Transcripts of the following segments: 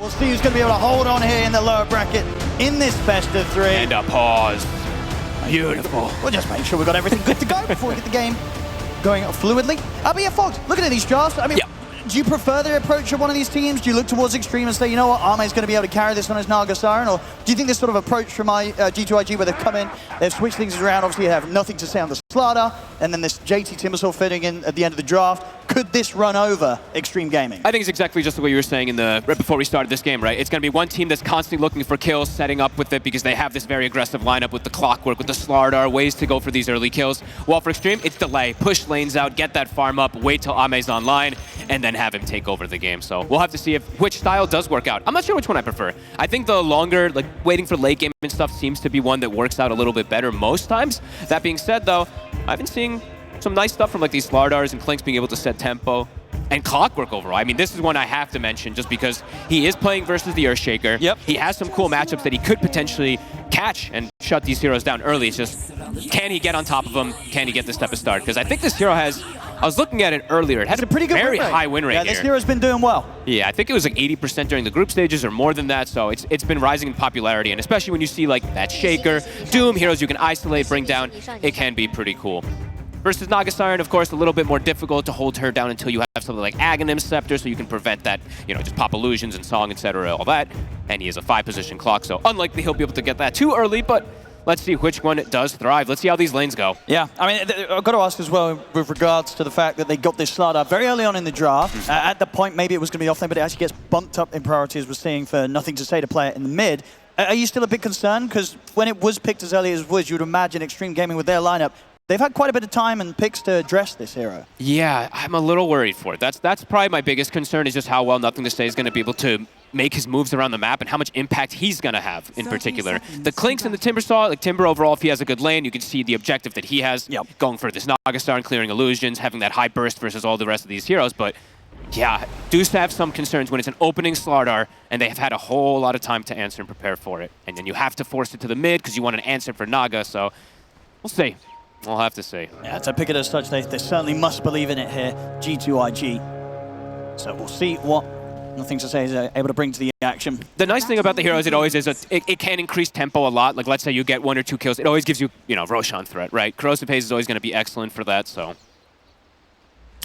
We'll see who's going to be able to hold on here in the lower bracket in this best of 3. And a pause. Beautiful. We'll just make sure we've got everything good to go before we get the game going fluidly. But yeah, Fox, looking at these drafts, I mean, do you prefer the approach of one of these teams? Do you look towards Xtreme and say, you know what, Arme's going to be able to carry this on his Naga Siren? Or do you think this sort of approach from G2.iG where they've come in, they've switched things around, obviously you have nothing to say on the Slardar, and then this JT Timbersaw fitting in at the end of the draft. Could this run over Xtreme Gaming? I think it's exactly just what you were saying right before we started this game, right? It's going to be one team that's constantly looking for kills, setting up with it because they have this very aggressive lineup with the clockwork, with the Slardar, ways to go for these early kills. While for Xtreme, it's delay. Push lanes out, get that farm up, wait till Ame's online, and then have him take over the game. So we'll have to see which style does work out. I'm not sure which one I prefer. I think the longer, like waiting for late game and stuff seems to be one that works out a little bit better most times. That being said though, I've been seeing some nice stuff from like these Slardars and Clinks being able to set tempo. And clockwork overall. I mean, this is one I have to mention just because he is playing versus the Earthshaker. Yep. He has some cool matchups that he could potentially catch and shut these heroes down early. It's just, can he get on top of them? Can he get this type of start? Because I think this hero has, I was looking at it earlier, it has a pretty good very high win rate here. This hero's been doing well. Yeah, I think it was like 80% during the group stages or more than that, so it's been rising in popularity. And especially when you see like that Shaker, Doom, heroes you can isolate, bring down, it can be pretty cool. Versus Naga Siren, of course, a little bit more difficult to hold her down until you have something like Aghanim Scepter, so you can prevent that, you know, just pop illusions and song, etc., all that. And he has a 5-position clock, so unlikely he'll be able to get that too early, but let's see which one does thrive. Let's see how these lanes go. Yeah, I mean, I've got to ask as well with regards to the fact that they got this Slardar very early on in the draft. At the point, maybe it was going to be offlane, but it actually gets bumped up in priority, as we're seeing, for Nothing to Say to play it in the mid. Are you still a bit concerned? Because when it was picked as early as it was, you would imagine Xtreme Gaming with their lineup, they've had quite a bit of time and picks to address this hero. Yeah, I'm a little worried for it. That's probably my biggest concern, is just how well Nothing to Say is going to be able to make his moves around the map and how much impact he's going to have in particular. The Clinks and the Timbersaw, like Timber overall, if he has a good lane, you can see the objective that he has, going for this Naga Star and clearing illusions, having that high burst versus all the rest of these heroes. But yeah, do have some concerns when it's an opening Slardar and they have had a whole lot of time to answer and prepare for it. And then you have to force it to the mid because you want an answer for Naga, so we'll see. We'll have to see. Yeah, to pick it as such, they certainly must believe in it here, G2.iG. So we'll see what Nothing to Say is able to bring to the action. The nice thing about the heroes, it always is, it can increase tempo a lot. Like, let's say you get 1 or 2 kills. It always gives you, you know, Roshan threat, right? Corrosive Haze is always going to be excellent for that, so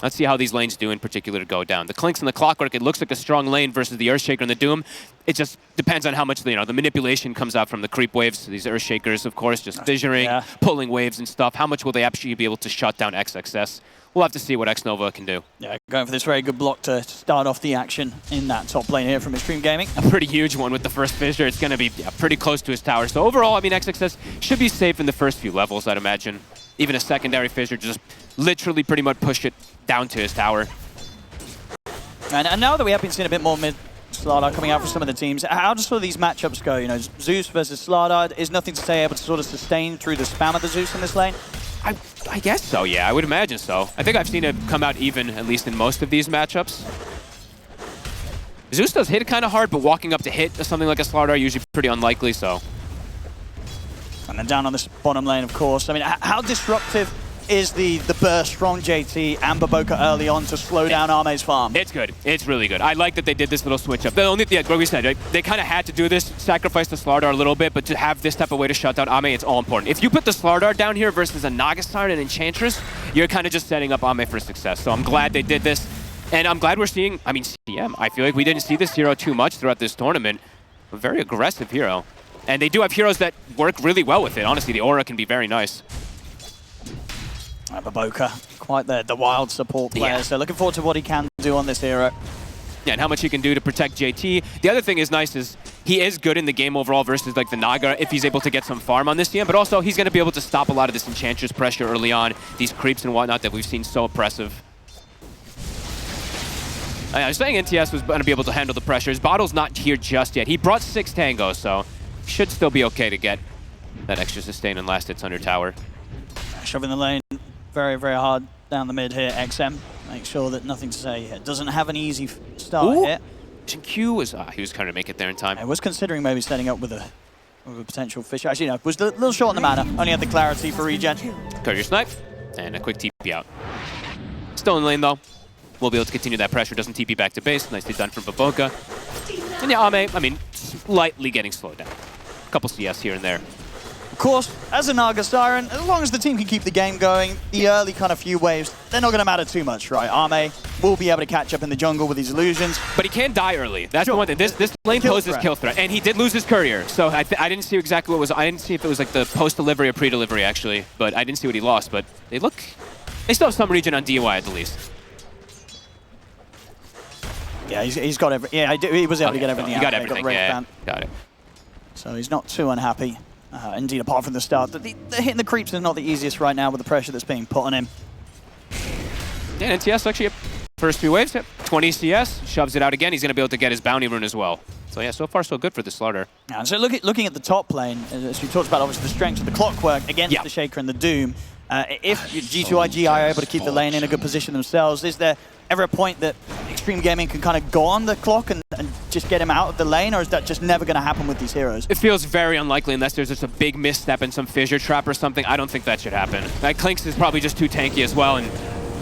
let's see how these lanes do in particular to go down. The Clinks and the Clockwork, it looks like a strong lane versus the Earthshaker and the Doom. It just depends on how much, you know, the manipulation comes out from the creep waves. These Earthshakers, of course, just fissuring, pulling waves and stuff. How much will they actually be able to shut down XXS? We'll have to see what Xnova can do. Yeah, going for this very good block to start off the action in that top lane here from Xtreme Gaming. A pretty huge one with the first fissure. It's going to be pretty close to his tower. So overall, I mean, XXS should be safe in the first few levels, I'd imagine. Even a secondary fissure, just literally pretty much push it down to his tower. And now that we have been seeing a bit more mid Slardar coming out for some of the teams, how do sort of these matchups go? You know, Zeus versus Slardar, is Nothing to Say able to sort of sustain through the spam of the Zeus in this lane? I guess so, yeah. I would imagine so. I think I've seen it come out even, at least in most of these matchups. Zeus does hit kind of hard, but walking up to hit something like a Slardar usually pretty unlikely, so. And then down on this bottom lane, of course. I mean, how disruptive is the burst from JT and Baboka early on to slow down Arme's farm? It's good. It's really good. I like that they did this little switch up. The only, like we said, right, they kind of had to do this, sacrifice the Slardar a little bit, but to have this type of way to shut down Ame, it's all important. If you put the Slardar down here versus a Naga Siren and Enchantress, you're kind of just setting up Ame for success. So I'm glad they did this. And I'm glad we're seeing, I mean, CM, I feel like we didn't see this hero too much throughout this tournament. A very aggressive hero. And they do have heroes that work really well with it. Honestly, the aura can be very nice. Baboka, quite the wild support player, so looking forward to what he can do on this hero. Yeah, and how much he can do to protect JT. The other thing is nice is he is good in the game overall versus like the Naga if he's able to get some farm on this team, but also he's going to be able to stop a lot of this Enchantress pressure early on, these creeps and whatnot that we've seen so oppressive. I was saying NTS was going to be able to handle the pressure. His bottle's not here just yet. He brought 6 tangos, so should still be okay to get that extra sustain and last hits under tower. Shoving the lane very, very hard down the mid here, XM. Make sure that Nothing to Say here. Doesn't have an easy start here. Q was, he was trying to make it there in time. I was considering maybe setting up with a potential fish. Actually, no, was a little short on the mana. Only had the clarity for regen. Courier snipe, and a quick TP out. Still in lane though. We'll be able to continue that pressure. Doesn't TP back to base. Nicely done from Baboka. And yeah, Ame, I mean, slightly getting slowed down. A couple CS here and there. Of course, as a Naga Siren, as long as the team can keep the game going, the early kind of few waves, they're not going to matter too much, right? Ame will be able to catch up in the jungle with these illusions. But he can die early. That's the one thing. This lane poses kill threat. And he did lose his courier. So I didn't see exactly what was. I didn't see if it was like the post-delivery or pre-delivery, actually. But I didn't see what he lost. But they still have some region on DY at the least. Yeah, he's got every. Yeah, he was able to get everything out. He got everything, yeah. Got it. So he's not too unhappy. Indeed, apart from the start, the hitting the creeps is not the easiest right now with the pressure that's being put on him. Yeah, and NTS actually, first few waves, 20 CS, shoves it out again. He's going to be able to get his bounty rune as well. So yeah, so far so good for the Slaughter. And so looking at the top lane, as we talked about, obviously the strengths of the Clockwork against the Shaker and the Doom. If G2.iG are able to keep the lane in a good position themselves, is there ever a point that Xtreme Gaming can kind of go on the clock and just get him out of the lane, or is that just never going to happen with these heroes? It feels very unlikely unless there's just a big misstep in some fissure trap or something. I don't think that should happen. Clinks is probably just too tanky as well, and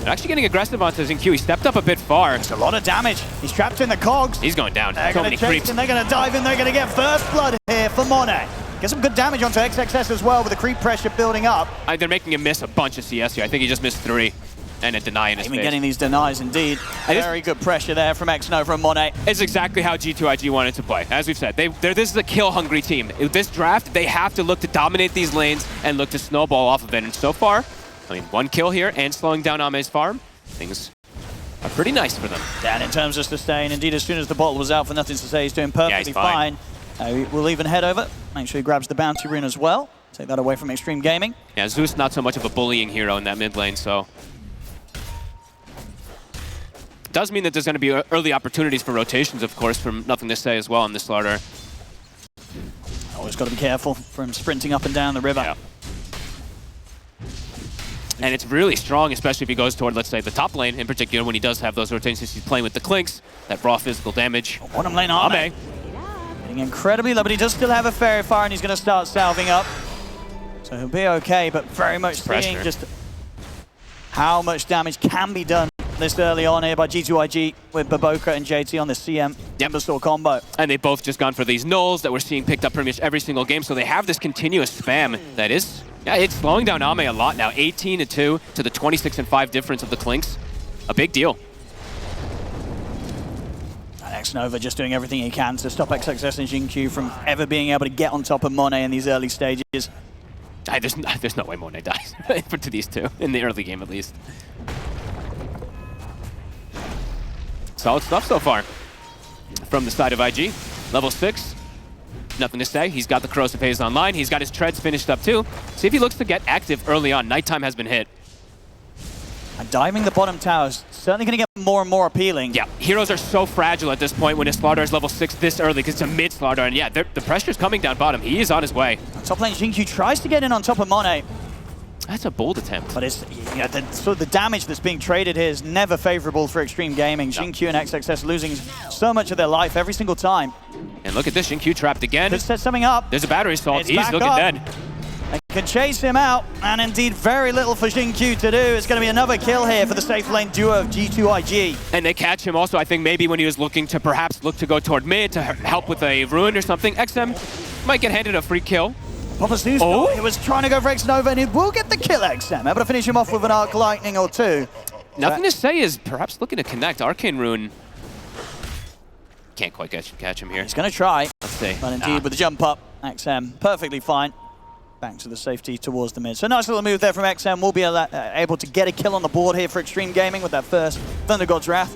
they're actually getting aggressive onto Xtreme. He stepped up a bit far. It's a lot of damage. He's trapped in the cogs. He's going down. They're so going many to chase creeps. him. They're going to dive in. They're going to get first blood here for Monet. Get some good damage onto XXS as well with the creep pressure building up. They're making him miss a bunch of CS here. I think he just missed 3. And a deny in his Even face. getting these denies, indeed. Very good pressure there from Xnova and Monet. It's exactly how G2.iG wanted to play. As we've said, this is a kill-hungry team. This draft, they have to look to dominate these lanes and look to snowball off of it. And so far, I mean, 1 kill here and slowing down Ame's farm. Things are pretty nice for them. And in terms of sustain, indeed, as soon as the bottle was out for Nothing to Say, he's doing perfectly fine. We'll even head over. Make sure he grabs the bounty rune as well. Take that away from Xtreme Gaming. Yeah, Zeus not so much of a bullying hero in that mid lane, so... Does mean that there's going to be early opportunities for rotations, of course, from Nothing to Say as well on this Slaughter. Always got to be careful from sprinting up and down the river. Yeah. And it's really strong, especially if he goes toward, let's say, the top lane in particular, when he does have those rotations. He's playing with the Clinks, that raw physical damage. Bottom lane Ame. Getting incredibly low, but he does still have a fairy fire, and he's going to start salving up. So he'll be okay, but very much seeing just how much damage can be done this early on here by G2.iG with Baboka and JT on the CM Emberstore combo. And they've both just gone for these nulls that we're seeing picked up pretty much every single game, so they have this continuous spam that is, it's slowing down Ame a lot now. 18-2 to the 26-5 difference of the Clinks. A big deal. And Xnova just doing everything he can to stop XXS and Xingqiu from ever being able to get on top of Monet in these early stages. There's no way Monet dies to these two, in the early game at least. Solid stuff so far from the side of IG. Level 6, Nothing to Say. He's got the Corrosive Haze online. He's got his treads finished up too. See if he looks to get active early on. Nighttime has been hit. And diving the bottom tower is certainly going to get more and more appealing. Yeah, heroes are so fragile at this point when his Slaughter is level 6 this early because it's a mid Slaughter. And yeah, the pressure's coming down bottom. He is on his way. Top lane Xingqiu tries to get in on top of Monet. That's a bold attempt. But it's the damage that's being traded here is never favorable for Xtreme Gaming. Xingqiu and XXS losing so much of their life every single time. And look at this, Xingqiu trapped again. Could set something up. There's a battery assault. He's looking dead. They can chase him out, and indeed very little for Xingqiu to do. It's going to be another kill here for the safe lane duo of G2.iG. And they catch him also, I think, maybe when he was looking to perhaps look to go toward mid to help with a rune or something. XM might get handed a free kill. Papa Zeus, he was trying to go for Xnova, and he will get the kill, XM. Able to finish him off with an Arc Lightning or two. Nothing to Say is perhaps looking to connect. Arcane Rune can't quite catch him here. He's going to try. Let's see. But indeed, with the jump up, XM perfectly fine. Back to the safety towards the mid. So nice little move there from XM. We'll be able to get a kill on the board here for Xtreme Gaming with that first Thunder God's Wrath.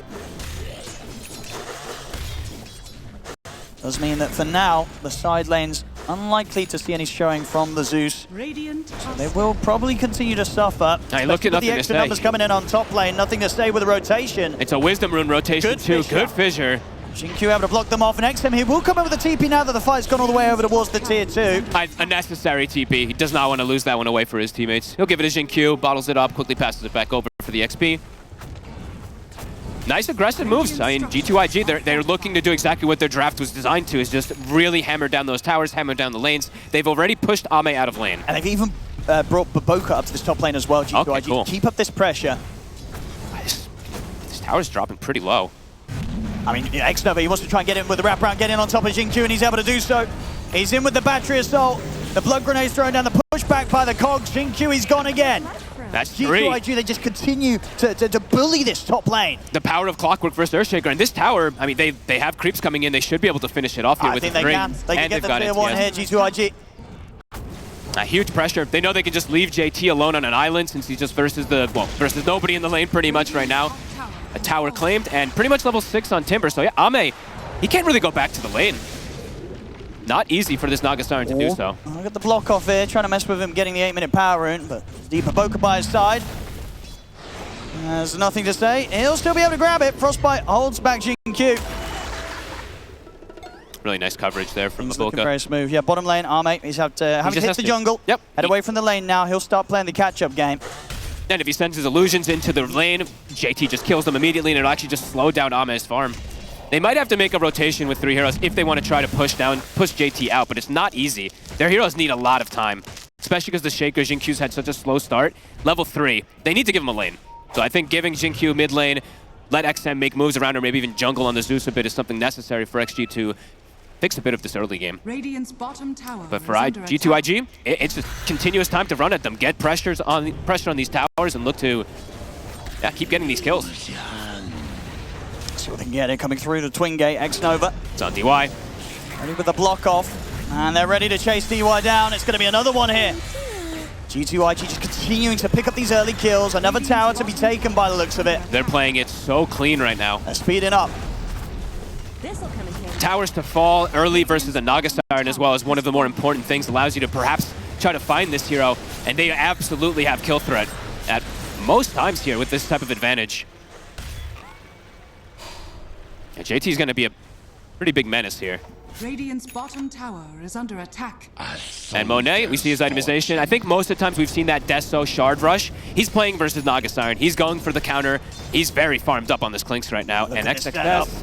Does mean that for now, the side lane's unlikely to see any showing from the Zeus. So they will probably continue to suffer. Hey, look at Nothing the to extra Say. numbers coming in on top lane. Nothing to Say with a rotation. It's a Wisdom Rune rotation too. Good fissure. Xingqiu able to block them off, and XM here will come in with a TP now that the fight's gone all the way over towards the tier 2. A necessary TP. He does not want to lose that one away for his teammates. He'll give it to Xingqiu, bottles it up, quickly passes it back over for the XP. Nice aggressive moves. I mean, G2.iG, they're looking to do exactly what their draft was designed to, is just really hammer down those towers, hammer down the lanes. They've already pushed Ame out of lane. And they've even brought Baboka up to this top lane as well, G2.iG. Okay, cool. Keep up this pressure. This tower's dropping pretty low. I mean, Xtreme, he wants to try and get in with the wraparound, get in on top of G2, and he's able to do so. He's in with the battery assault. The blood grenade's thrown down, the pushback by the cogs. G2, he's gone again. That's three. G2.iG, they just continue to bully this top lane. The power of Clockwork versus Earthshaker. And this tower, I mean, they have creeps coming in. They should be able to finish it off here with the three. I think they can get the tier 1 here, G2.iG. Huge pressure. They know they can just leave JT alone on an island since he's just versus nobody in the lane pretty much right now. A tower claimed and pretty much level 6 on Timber. So yeah, Ame, he can't really go back to the lane. Not easy for this Naga Siren to do so. Look at the block off here, trying to mess with him getting the 8-minute power rune, but Deeper Boka by his side. There's nothing to say. He'll still be able to grab it. Frostbite holds back G&Q. Really nice coverage there from Looking Boka. very smooth. Yeah, bottom lane, Arme, he's having to hit the jungle. Yep. Head away from the lane now. He'll start playing the catch-up game. And if he sends his illusions into the lane, JT just kills them immediately, and it'll actually just slow down Ame's farm. They might have to make a rotation with 3 heroes if they want to try to push JT out, but it's not easy. Their heroes need a lot of time, especially because the Shaker Xinqiu's had such a slow start. Level 3, they need to give him a lane. So I think giving Xinqiu mid lane, let XM make moves around or maybe even jungle on the Zeus a bit is something necessary for XG to fix a bit of this early game. Radiant's bottom tower But for G2.iG, it's just continuous time to run at them, get pressure on these towers, and look to keep getting these kills. See what they can get it coming through the Twin Gate. X-Nova. It's on DY. Ready with the block off. And they're ready to chase DY down. It's going to be another one here. G2.iG just continuing to pick up these early kills. Another tower to be taken by the looks of it. They're playing it so clean right now. They're speeding up. Towers to fall early versus a Naga Siren as well is one of the more important things. Allows you to perhaps try to find this hero. And they absolutely have kill threat at most times here with this type of advantage. Yeah, JT's going to be a pretty big menace here. Radiant's bottom tower is under attack. And Monet, we see his itemization. I think most of the times we've seen that Deso Shard Rush. He's playing versus Naga Siren. He's going for the counter. He's very farmed up on this Clinks right now. And XXS,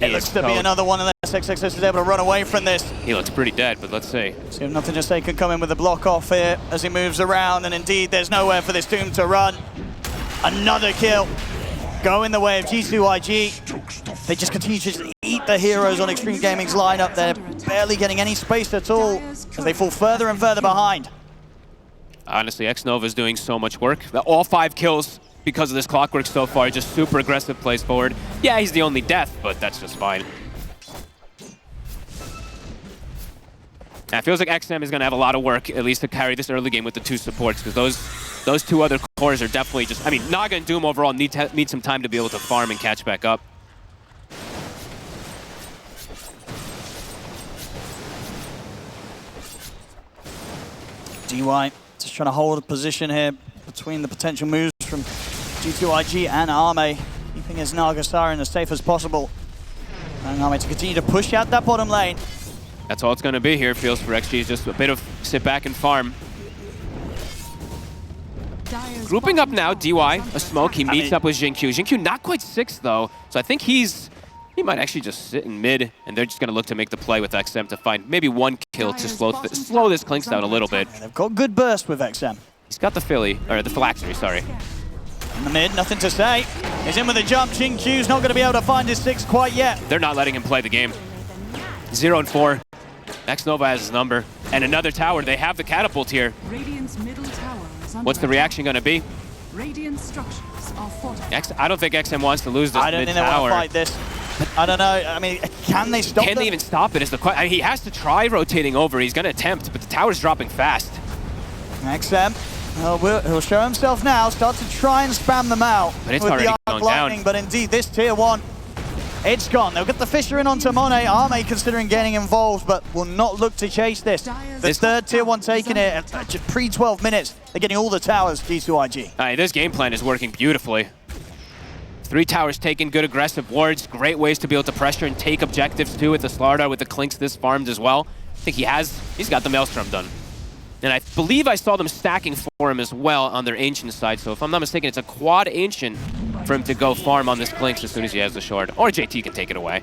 it looks to be another one unless XXS is able to run away from this. He looks pretty dead, but let's see. So nothing to say can come in with the block off here as he moves around. And indeed, there's nowhere for this Doom to run. Another kill. Go in the way of G2.iG. They just continue to just eat the heroes on Xtreme Gaming's lineup. They're barely getting any space at all as they fall further and further behind. Honestly, X-Nova's doing so much work. All 5 kills because of this Clockwork so far. Just super aggressive plays forward. Yeah, he's the only death, but that's just fine. And it feels like XM is going to have a lot of work, at least to carry this early game with the 2 supports, because those 2 other cores are definitely just... I mean, Naga and Doom overall need some time to be able to farm and catch back up. DY just trying to hold a position here between the potential moves from G2.iG and Arme, keeping his Naga Siren as safe as possible. And Arme to continue to push out that bottom lane. That's all it's going to be here, feels for XG, just a bit of sit back and farm. Grouping up now, DY, a smoke, he meets up with Xinqiu. Xinqiu not quite 6 though, so I think he might actually just sit in mid, and they're just going to look to make the play with XM to find maybe 1 kill to slow this Clinks down a little bit. Yeah, they've got good burst with XM. He's got the phylactery, sorry. In the mid, nothing to say. He's in with a jump. Xinqiu's not going to be able to find his 6 quite yet. They're not letting him play the game. 0 and 4. X-Nova has his number. And another tower. They have the catapult here. Radiant's middle tower is under What's the reaction going to be? Radiant structures are fortified. I don't think XM wants to lose this mid tower. I don't think they want to fight this. I don't know. I mean, can they stop Can they even stop it? Is the question. I mean, he has to try rotating over. He's going to attempt, but the tower's dropping fast. XM, he'll show himself now. Start to try and spam them out. But it's with already the going lightning, down. But indeed, this tier 1, it's gone. They'll get the Fisher in onto Monet. Arme considering getting involved, but will not look to chase this. The third tier 1 taking it at pre-12 minutes. They're getting all the towers, G2.iG. This game plan is working beautifully. 3 towers taken, good aggressive wards, great ways to be able to pressure and take objectives too with the Slardar, with the Clinks this farmed as well. I think he's got the Maelstrom done. And I believe I saw them stacking for him as well on their Ancient side, so if I'm not mistaken, it's a quad Ancient for him to go farm on this Clinks as soon as he has the Shard. Or JT can take it away.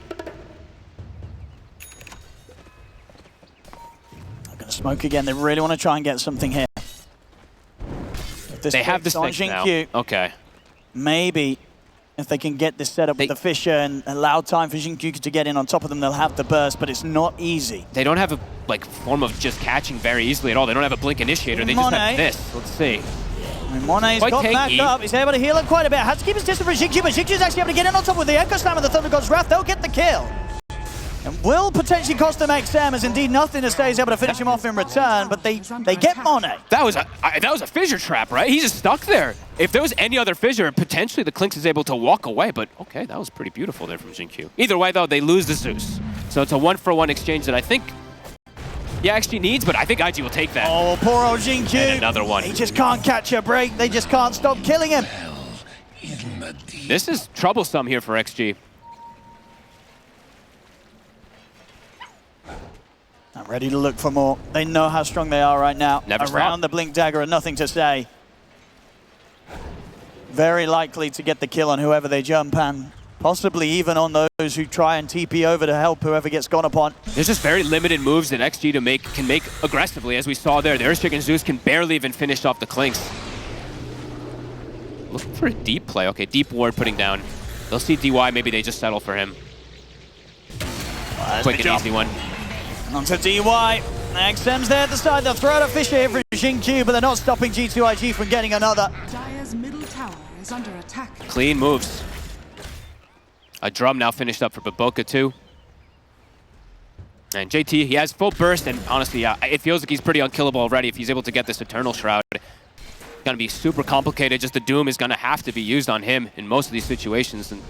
They're going to smoke again. They really want to try and get something here. They have the stakes now. Okay. Maybe If they can get this set up with the Fisher and allow time for Xingqiu to get in on top of them, they'll have the burst, but it's not easy. They don't have a form of just catching very easily at all. They don't have a blink initiator. They just have this. Let's see. And Monet's got back up. He's able to heal up quite a bit. Has to keep his distance from Xingqiu, but Xingqiu's actually able to get in on top with the Echo Slam and the Thunder God's Wrath. They'll get the kill. And will potentially cost them XM, as indeed nothing to stay is able to finish him off in return, but they get Monet. That was a fissure trap, right? He's just stuck there. If there was any other fissure, potentially the Clinks is able to walk away, but okay, that was pretty beautiful there from Xingqiu. Either way, though, they lose the Zeus. So it's a 1-for-1 exchange that I think, yeah, XG needs, but I think IG will take that. Oh, poor old Xingqiu. And another one. He just can't catch a break. They just can't stop killing him. This is troublesome here for XG. I'm ready to look for more. They know how strong they are right now. Never Around stop. the Blink Dagger and nothing to say. Very likely to get the kill on whoever they jump and possibly even on those who try and TP over to help whoever gets gone upon. There's just very limited moves that XG can make aggressively, as we saw there. The Earthshake and Zeus can barely even finish off the Clinks. Looking for a deep play. Okay, deep ward putting down. They'll see DY, maybe they just settle for him. Quick and easy one. Onto DY. XM's there at the side. They'll throw out a Fisher here for Xingqiu, but they're not stopping G2.iG from getting another. Dire's middle tower is under attack. Clean moves. A drum now finished up for Baboka too. And JT, he has full burst, and honestly, it feels like he's pretty unkillable already if he's able to get this Eternal Shroud. It's gonna be super complicated. Just the Doom is gonna have to be used on him in most of these situations. And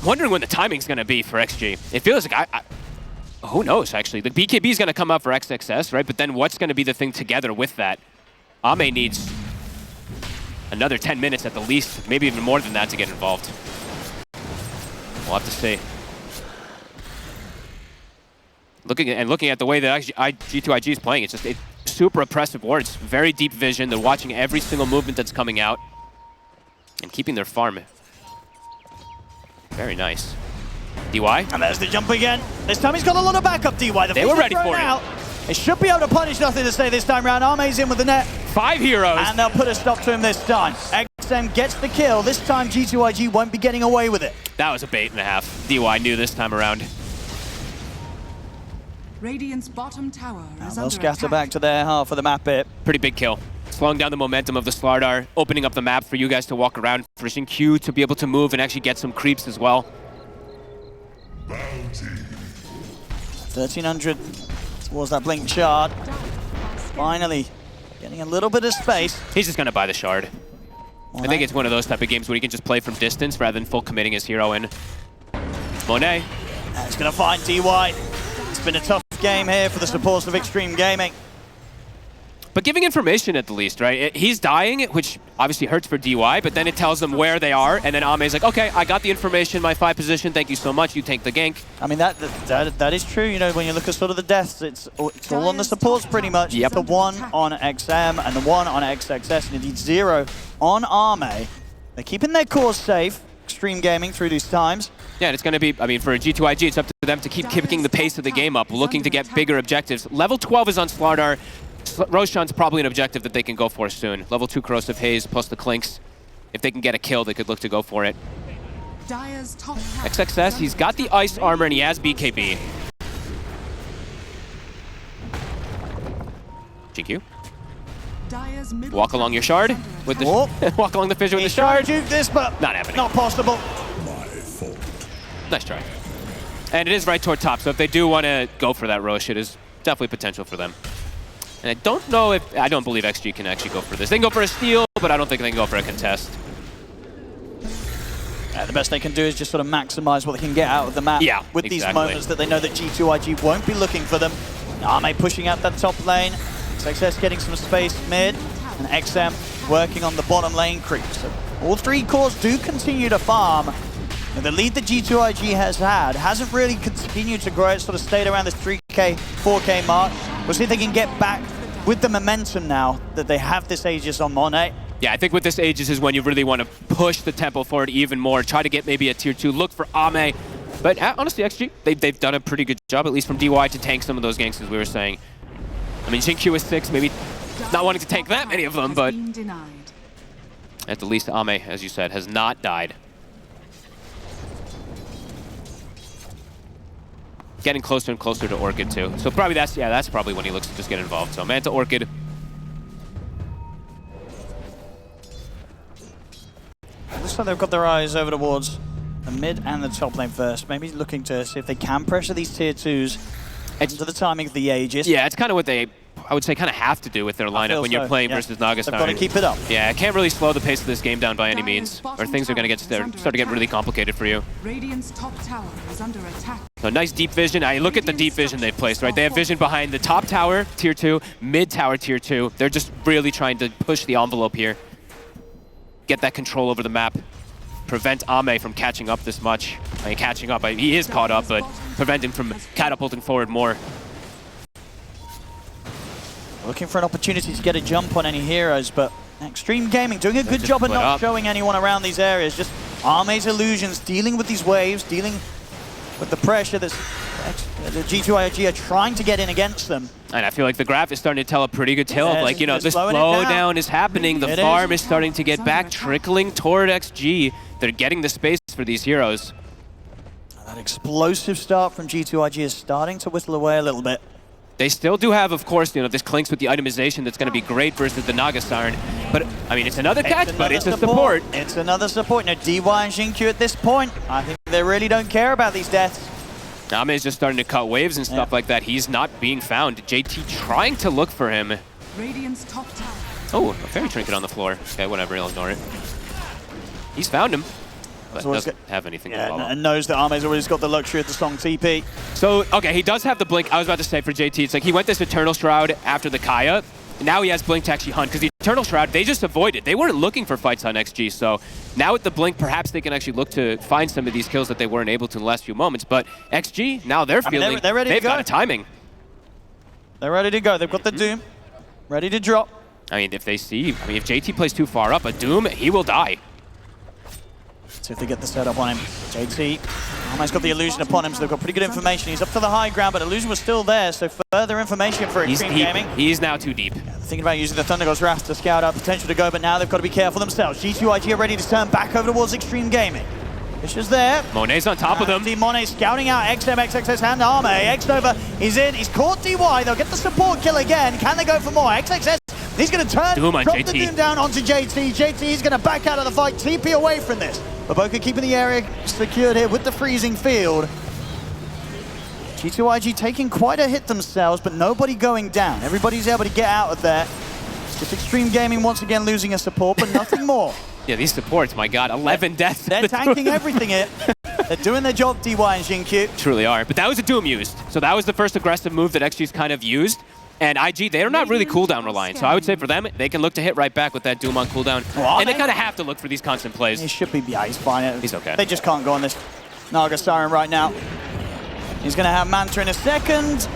wondering when the timing's gonna be for XG. It feels like who knows, actually. The BKB is going to come up for XXS, right? But then what's going to be the thing together with that? Ame needs another 10 minutes at the least, maybe even more than that to get involved. We'll have to see. Looking at the way that G2.iG is playing, it's super oppressive wards, very deep vision. They're watching every single movement that's coming out and keeping their farm. Very nice. DY. And there's the jump again. This time he's got a lot of backup, DY. They were ready for it. They should be able to punish nothing to say this time round. Ame's in with the net. 5 heroes. And they'll put a stop to him this time. XM gets the kill. This time G2.iG won't be getting away with it. That was a bait and a half. DY knew this time around. Radiant's bottom tower is They'll under scatter attack. back to their half of the map bit. Pretty big kill. Slowing down the momentum of the Slardar, opening up the map for you guys to walk around, for Xingqiu to be able to move and actually get some creeps as well. 1300 towards that Blink Shard. Finally getting a little bit of space. He's just going to buy the Shard. I think it's one of those type of games where he can just play from distance rather than full committing his hero in. Monet. He's going to find DY. It's been a tough game here for the supporters of Xtreme Gaming. But giving information at the least, right? He's dying, which obviously hurts for DY, but then it tells them where they are, and then Ame's like, okay, I got the information, my 5 position, thank you so much, you tank the gank. I mean, that is true, you know, when you look at sort of the deaths, it's all on the supports pretty much. Yep. The 1 on XM and the 1 on XXS, and indeed 0 on Ame. They're keeping their cores safe, Xtreme Gaming, through these times. Yeah, and it's going to be, I mean, for G2.iG, it's up to them to keep kicking the pace of the game up, looking to get bigger objectives. Level 12 is on Slardar. Roshan's probably an objective that they can go for soon. Level 2 Corrosive Haze plus the Clinks. If they can get a kill, they could look to go for it. XXS, he's got the ice armor and he has BKB. GQ. Walk along your shard with the walk along the fissure with the shard. Juke this, but not happening. Not possible. Nice try. And it is right toward top, so if they do want to go for that Rosh, it is definitely potential for them. And I don't know if, I don't believe XG can actually go for this. They can go for a steal, but I don't think they can go for a contest. The best they can do is just sort of maximize what they can get out of the map with these moments that they know that G2.iG won't be looking for them. Ame pushing out that top lane. XXS getting some space mid, and XM working on the bottom lane creep. So all 3 cores do continue to farm. And the lead that G2.iG has had hasn't really continued to grow. It's sort of stayed around this 3K, 4K mark. We'll see if they can get back with the momentum now that they have this Aegis on Monet. Yeah, I think with this Aegis is when you really want to push the tempo forward even more. Try to get maybe a tier 2 look for Ame. But honestly, XG, they've done a pretty good job, at least from DY, to tank some of those ganks, as we were saying. I mean, Xingqiu is 6, maybe not wanting to tank that many of them, but At the least, Ame, as you said, has not died. Getting closer and closer to Orchid, too. So probably that's probably when he looks to just get involved. So Manta Orchid. Looks like they've got their eyes over towards the mid and the top lane first. Maybe looking to see if they can pressure these tier 2s into the timing of the Aegis. Yeah, it's kind of what they, I would say, kind of have to do with their lineup when you're playing versus Nagastar. They've got to keep it up. Yeah, can't really slow the pace of this game down by any means, or things are going to start to get really complicated for you. Radiant's top tower is under attack. So nice deep vision. I look at the deep vision they've placed, right? They have vision behind the top tower, tier 2, mid tower, tier 2. They're just really trying to push the envelope here. Get that control over the map. Prevent Ame from catching up this much. I mean, catching up, he is caught up, but prevent him from catapulting forward more. Looking for an opportunity to get a jump on any heroes, but Xtreme Gaming doing a good job of not showing anyone around these areas. Just Ame's illusions, dealing with these waves, dealing with the pressure that the G2.iG are trying to get in against them. And I feel like the graph is starting to tell a pretty good tale of, like, you know, the slowdown is happening. The farm is starting to get back, trickling toward XG. They're getting the space for these heroes. That explosive start from G2.iG is starting to whistle away a little bit. They still do have, of course, you know, this Clinks with the itemization that's going to be great versus the Nagastar. But, I mean, it's another catch, but it's a support. It's another support. No, DY and Xingqiu at this point, I think they really don't care about these deaths. Ame is just starting to cut waves and stuff like that. He's not being found. JT trying to look for him. Radiant's top tower. Oh, a fairy trinket on the floor. Okay, whatever, he'll ignore it. He's found him, but doesn't have anything to follow. And knows that Ame's always got the luxury of the strong TP. So, okay, he does have the blink. I was about to say for JT, it's like he went this Eternal Shroud after the Kaya. Now he has blink to actually hunt, because the Eternal Shroud, they just avoided. They weren't looking for fights on XG, so now with the blink, perhaps they can actually look to find some of these kills that they weren't able to in the last few moments. But XG, now they're feeling, they're ready they've to go. got a timing. They're ready to go. They've got the Doom ready to drop. I mean, if they see, I mean, if JT plays too far up, a Doom, he will die. See if they get the setup on him. JT, Ame's got the illusion upon him, so they've got pretty good information. He's up to the high ground, but illusion was still there, so further information for Xtreme Gaming. He's now too deep. Thinking about using the Thunder God's Wrath to scout out potential to go, but now they've got to be careful themselves. G2.iG are ready to turn back over towards Xtreme Gaming. Fisher's there. Monet's on top of them. Monet scouting out XM, XXS, and Ame. X-Nova, he's in, he's caught DY. They'll get the support kill again. Can they go for more? XXS, he's going to turn, Doom on drop JT. the Doom down onto JT. JT is going to back out of the fight, TP away from this. Boca keeping the area secured here with the freezing field. G2.iG taking quite a hit themselves, but nobody going down. Everybody's able to get out of there. Just Xtreme Gaming once again losing a support, but nothing more. Yeah, these supports, my God, 11 deaths. They're tanking everything here. They're doing their job, DY and Xingqiu. Truly are. But that was a Doom used. So that was the first aggressive move that XG's kind of used. And IG, they're not really cooldown reliant. So I would say for them, they can look to hit right back with that Doom on cooldown. And they kind of have to look for these constant plays. He should be, yeah, he's fine. He's okay. They just can't go on this Naga Siren right now. He's going to have Manta in a second.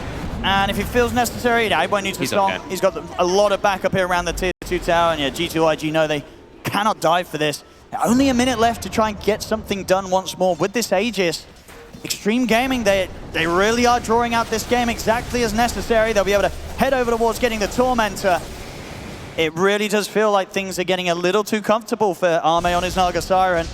And if he feels necessary, he won't need to stop. Okay. He's got a lot of backup here around the tier 2 tower. And yeah, G2.iG know they cannot dive for this. Only a minute left to try and get something done once more with this Aegis. Xtreme Gaming, they really are drawing out this game exactly as necessary. They'll be able to head over towards getting the Tormentor. It really does feel like things are getting a little too comfortable for Ame on his Naga Siren.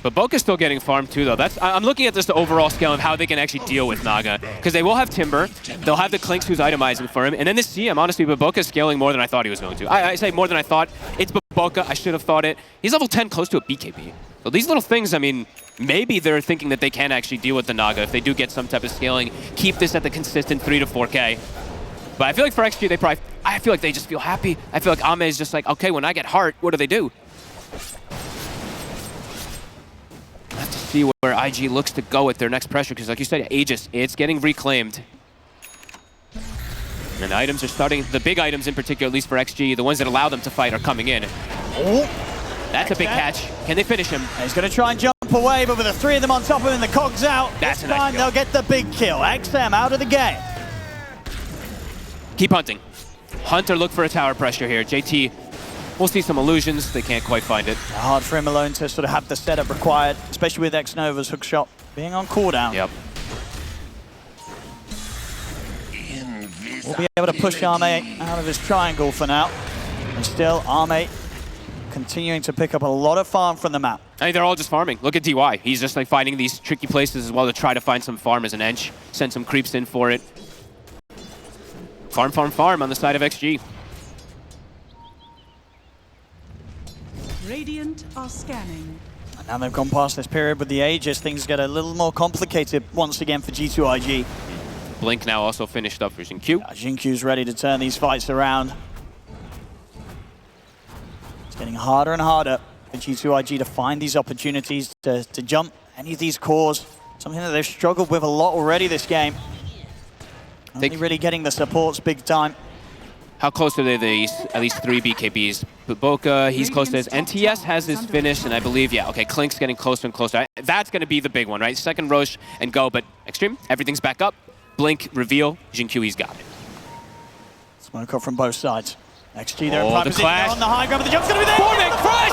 But Boca's still getting farmed too, though. I'm looking at this the overall scale of how they can actually deal with Naga. Because they will have Timber, they'll have the Clinks who's itemizing for him, and then this CM, honestly, but Boca's scaling more than I thought he was going to. I say more than I thought. It's Boca, I should have thought it. He's level 10, close to a BKB. So these little things, I mean, maybe they're thinking that they can actually deal with the Naga if they do get some type of scaling, keep this at the consistent 3 to 4K. But I feel like for XG, I feel like they just feel happy. I feel like Ame is just like, okay, when I get heart, what do? Have to see where IG looks to go with their next pressure, because like you said, Aegis, it's getting reclaimed. And the items are starting, the big items in particular, at least for XG, the ones that allow them to fight are coming in. Oh, that's a big catch. Can they finish him? He's going to try and jump away, but with the 3 of them on top of him, the cog's out. That's this a nice time kill. They'll get the big kill. XM out of the game. Keep hunting. Hunt or look for a tower pressure here. JT, we'll see some illusions. They can't quite find it. Hard for him alone to sort of have the setup required, especially with X-Nova's hookshot being on cooldown. Yep. will be able to push Arme out of his triangle for now. And still, Arme continuing to pick up a lot of farm from the map. I mean, they're all just farming. Look at DY. He's just like finding these tricky places as well to try to find some farm as an edge. Send some creeps in for it. Farm, farm, farm on the side of XG. Radiant are scanning. And now they've gone past this period with the Aegis. Things get a little more complicated once again for G2.iG. Blink now also finished up for Xinq. Xinq's ready to turn these fights around. It's getting harder and harder for G2.iG to find these opportunities to jump any of these cores. Something that they've struggled with a lot already this game. Only really getting the supports big time. How close are they? At least 3 BKBs. But Boca, he's close to his. NTS has his finish, and I believe, yeah, okay, Clinks getting closer and closer. That's going to be the big one, right? Second Roche and go, but Xtreme, everything's back up. Blink, reveal, Xinq, he's got it. Smoke up from both sides. XG there in Oh, prime the position clash. on the high ground, but the jump's going to be there. Forming, Christ!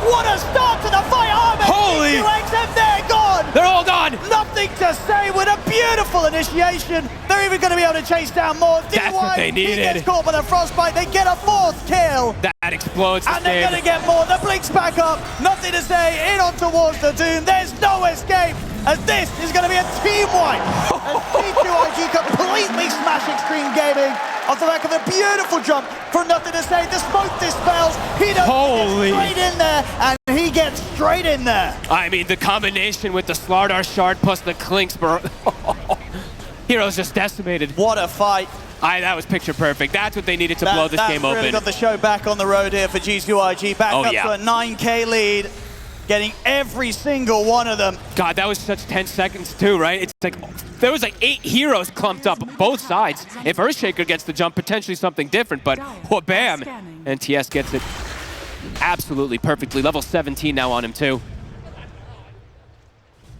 What a start to the fight, Arme! Holy! Except they're gone! They're all gone! Nothing to say with a beautiful initiation. They're even going to be able to chase down more. That's what they He needed. gets caught by the frostbite. They get a 4th kill. That explodes the And they're going to game. get more. The blink's back up. Nothing to say. In on towards the Doom. There's no escape. As this is going to be a team wipe. As G2.iG completely smash Xtreme Gaming off the back of a beautiful jump from Nothing to Say. The smoke dispels. He does Holy. get straight in there, and he gets straight in there. I mean, the combination with the Slardar shard plus the Clinks, bro. Heroes just decimated. What a fight. That was picture perfect. That's what they needed to blow this game That's really open. got the show back on the road here for G2.iG. Back Oh, up yeah. to a 9K lead. Getting every single one of them. God, that was such 10 seconds too, right? It's like, there was like 8 heroes clumped up both sides. If Earthshaker gets the jump, potentially something different, but bam! NTS gets it absolutely perfectly. Level 17 now on him too.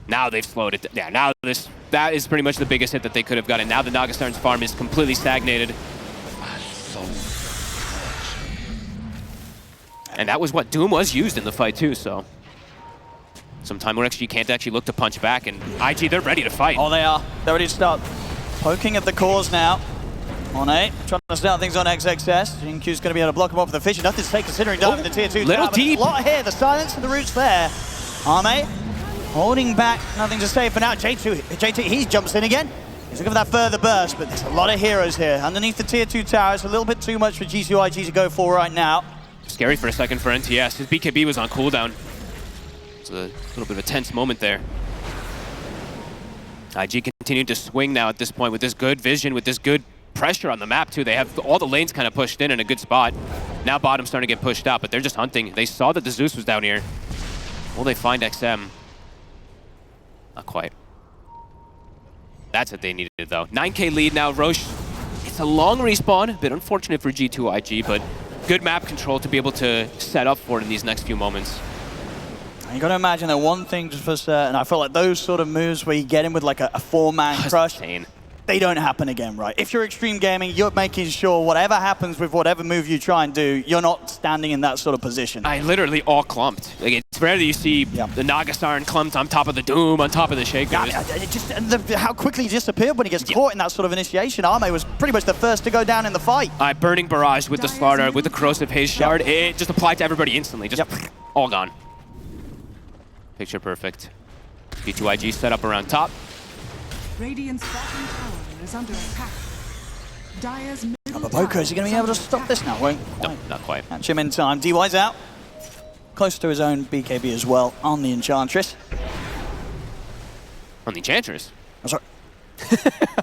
Now they've slowed it. Yeah, now that is pretty much the biggest hit that they could have gotten. Now the Nagasarn's farm is completely stagnated. And that was what Doom was used in the fight too, so. Sometime where XG can't actually look to punch back, and IG, they're ready to fight. Oh, they are. They're ready to start poking at the cores now. On 8, trying to start things on XXS. Xinq's going to be able to block him off with the vision. Nothing to say considering diving the tier 2 little tower, deep. A lot here. The silence and the roots there. Arme holding back. Nothing to say for now. J2, he jumps in again. He's looking for that further burst, but there's a lot of heroes here. Underneath the tier 2 tower, it's a little bit too much for G2.iG to go for right now. Scary for a second for NTS. His BKB was on cooldown. It's a little bit of a tense moment there. IG continued to swing now at this point with this good vision, with this good pressure on the map too. They have all the lanes kind of pushed in a good spot. Now bottom's starting to get pushed out, but they're just hunting. They saw that the Zeus was down here. Will they find XM? Not quite. That's what they needed though. 9K lead now, Roche. It's a long respawn, a bit unfortunate for G2.iG, but good map control to be able to set up for it in these next few moments. You got to imagine that one thing just for certain. I feel like those sort of moves where you get in with like a 4-man crush, insane. They don't happen again, right? If you're Xtreme Gaming, you're making sure whatever happens with whatever move you try and do, you're not standing in that sort of position. I literally all clumped. Like, it's rare that you see the Nagasarn clumped on top of the Doom, on top of the Shaker. How quickly he disappeared when he gets caught in that sort of initiation. Arme was pretty much the first to go down in the fight. Burning Barrage with the Slardar, with the Corrosive Haze Shard. It just applied to everybody instantly. Just all gone. Picture perfect. G2.iG set up around top. Radiant's bottom tower is under attack. Dire's middle But Boca, is he going to be able to stop this now? Won't No, not quite. catch him in time. DY's out. Close to his own BKB as well on the Enchantress. On the Enchantress. Oh, sorry.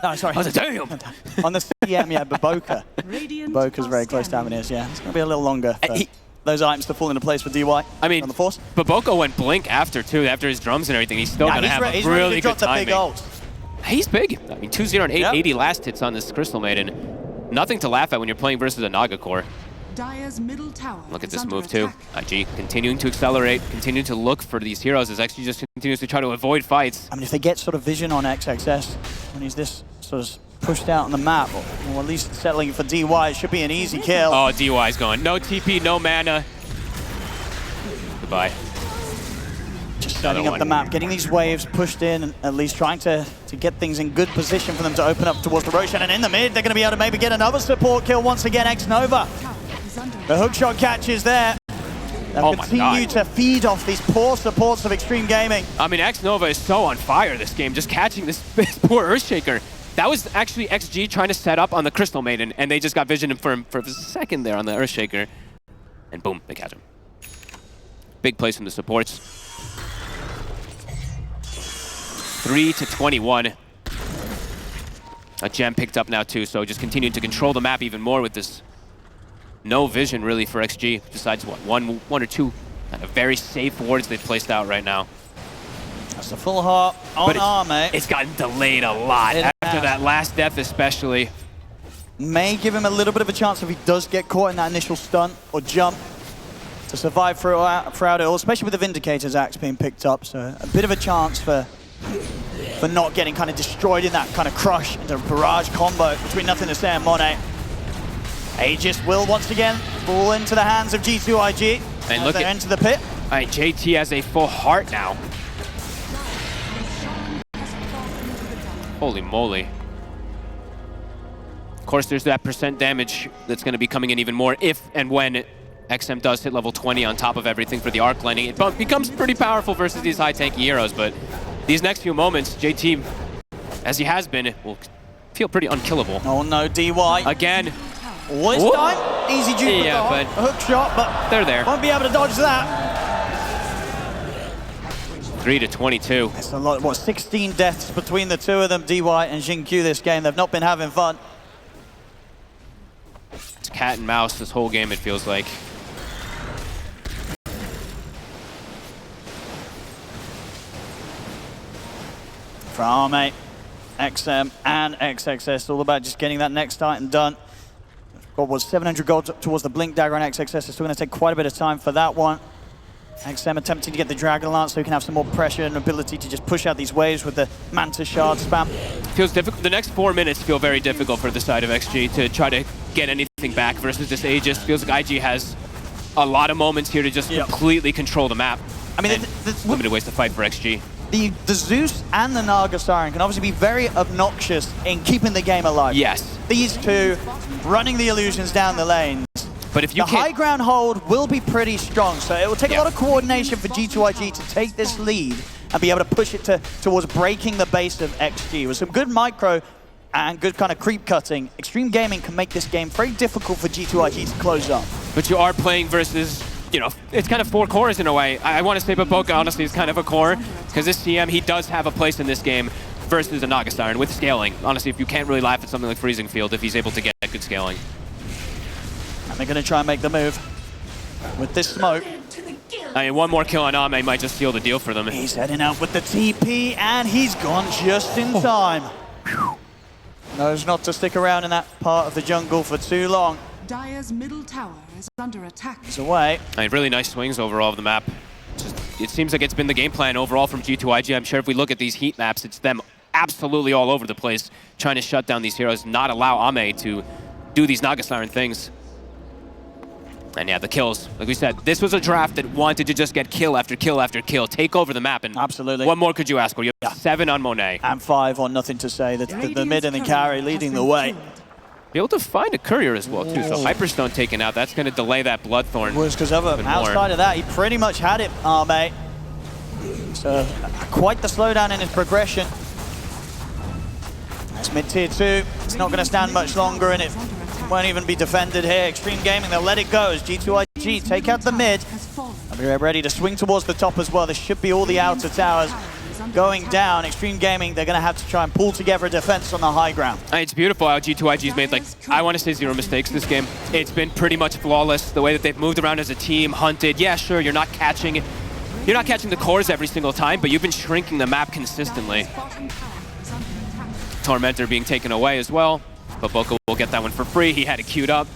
No, sorry. I was like, damn! On the CM, yeah, but Boca. Radiant Boca's are very close to having scanning. his, yeah. It's going to be a little longer for those items to fall into place for DY. I mean, on the Force. but Boko went Blink after too, after his drums and everything. He's still going to have a really good timing. Big ult. He's big. I mean, 2-0 and 880 last hits on this Crystal Maiden. Nothing to laugh at when you're playing versus a Naga core. Dire's middle tower Look at is this under move too. attack. IG continuing to accelerate, continuing to look for these heroes as XG just continues to try to avoid fights. I mean, if they get sort of vision on XXS, when he's this sort of pushed out on the map, or at least settling for DY, it should be an easy kill. Oh, DY's going. No TP, no mana. Goodbye. Just setting up the map, getting these waves pushed in, and at least trying to get things in good position for them to open up towards the Roshan. And in the mid, they're going to be able to maybe get another support kill once again. Xnova. The hookshot catches there. They'll continue to feed off these poor supports of Xtreme Gaming. I mean, Xnova is so on fire this game, just catching this poor Earthshaker. That was actually XG trying to set up on the Crystal Maiden, and they just got vision for him for a second there on the Earthshaker. And boom, they catch him. Big place from the supports. 3-21. A gem picked up now too, so just continuing to control the map even more with this. No vision really for XG, besides what, one or two kind of very safe wards they've placed out right now. That's a full heart on Arme. It's gotten delayed a lot after that last death especially. May give him a little bit of a chance if he does get caught in that initial stunt or jump to survive throughout it all, especially with the Vindicator's axe being picked up. So a bit of a chance for not getting kind of destroyed in that kind of crush into a barrage combo between Nothing to Say and Monet. Aegis will once again fall into the hands of G2.iG. And look into the pit. All right, JT has a full heart now. Holy moly. Of course, there's that percent damage that's going to be coming in even more if and when XM does hit level 20 on top of everything for the arc lining. It becomes pretty powerful versus these high tanky heroes, but these next few moments, JT, as he has been, will feel pretty unkillable. Oh no, DY. Again. This time, easy juke with a hook shot, but they're there. Won't be able to dodge that. 3-22. It's a lot, what, 16 deaths between the two of them, DY and Xingqiu this game. They've not been having fun. It's cat and mouse this whole game, it feels like. For Arme, XM, and XXS, all about just getting that next Titan done. Got was 700 gold towards the Blink Dagger on XXS. It's still going to take quite a bit of time for that one. XM attempting to get the Dragon Lance so he can have some more pressure and ability to just push out these waves with the Manta Shard spam. Feels difficult. The next 4 minutes feel very difficult for the side of XG to try to get anything back versus this Aegis. Feels like IG has a lot of moments here to just completely control the map. I mean, limited ways to fight for XG. The Zeus and the Naga Siren can obviously be very obnoxious in keeping the game alive. Yes. These two running the illusions down the lanes. But if you the high ground hold will be pretty strong, so it will take a lot of coordination for G2.iG to take this lead and be able to push it towards breaking the base of XG. With some good micro and good kind of creep cutting, Xtreme Gaming can make this game very difficult for G2.iG to close up. But you are playing versus, you know, it's kind of 4 cores in a way. I want to say Baboka honestly is kind of a core, because this CM, he does have a place in this game versus a Naga Siren with scaling. Honestly, if you can't really laugh at something like Freezing Field, if he's able to get good scaling. And they're going to try and make the move with this smoke. I mean, one more kill on Ame might just seal the deal for them. He's heading out with the TP, and he's gone just in time. Knows not to stick around in that part of the jungle for too long. Dire's middle tower is under attack. He's away. I mean, really nice swings overall of the map. It seems like it's been the game plan overall from G2.iG. I'm sure if we look at these heat maps, it's them absolutely all over the place, trying to shut down these heroes, not allow Ame to do these Naga Siren things. And yeah, the kills. Like we said, this was a draft that wanted to just get kill after kill after kill, take over the map. And absolutely. What more could you ask for? You have 7 on Monet. And 5 on Nothing to Say. The mid and the carry leading the way. Be able to find a courier as well, too. So Hyperstone taken out. That's going to delay that Bloodthorn. Was because outside of that, he pretty much had it, Arme. So quite the slowdown in his progression. That's mid tier 2. It's not going to stand much longer, and it won't even be defended here. Xtreme Gaming, they'll let it go as G2.iG take out the mid. And we're ready to swing towards the top as well. This should be all the outer towers going down. Xtreme Gaming, they're going to have to try and pull together a defense on the high ground. It's beautiful how G2.iG's made, like, I want to say 0 mistakes this game. It's been pretty much flawless, the way that they've moved around as a team, hunted. Yeah, sure, you're not catching the cores every single time, but you've been shrinking the map consistently. Tormentor being taken away as well, but Boko will get that one for free. He had it queued up.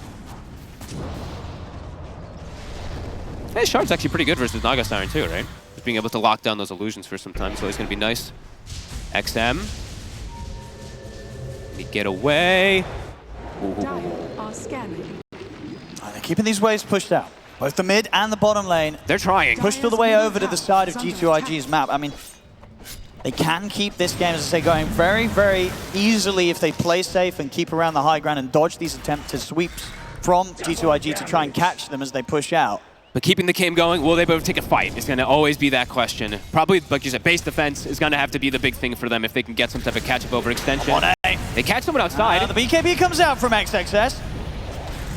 Hey, Shard's actually pretty good versus Naga Siren too, right? Just being able to lock down those illusions for some time, so it's going to be nice. XM. Let me get away. Dire are scanning. They're keeping these waves pushed out. Both the mid and the bottom lane They're trying. pushed all the way over to the side of G2.iG's map. I mean, they can keep this game, as I say, going very, very easily if they play safe and keep around the high ground and dodge these attempted sweeps from G2.iG to try and catch them as they push out. But keeping the game going, will they be able to take a fight? It's going to always be that question. Probably, like you said, base defense is going to have to be the big thing for them if they can get some type of catch-up over extension. They catch someone outside. The BKB comes out from XXS.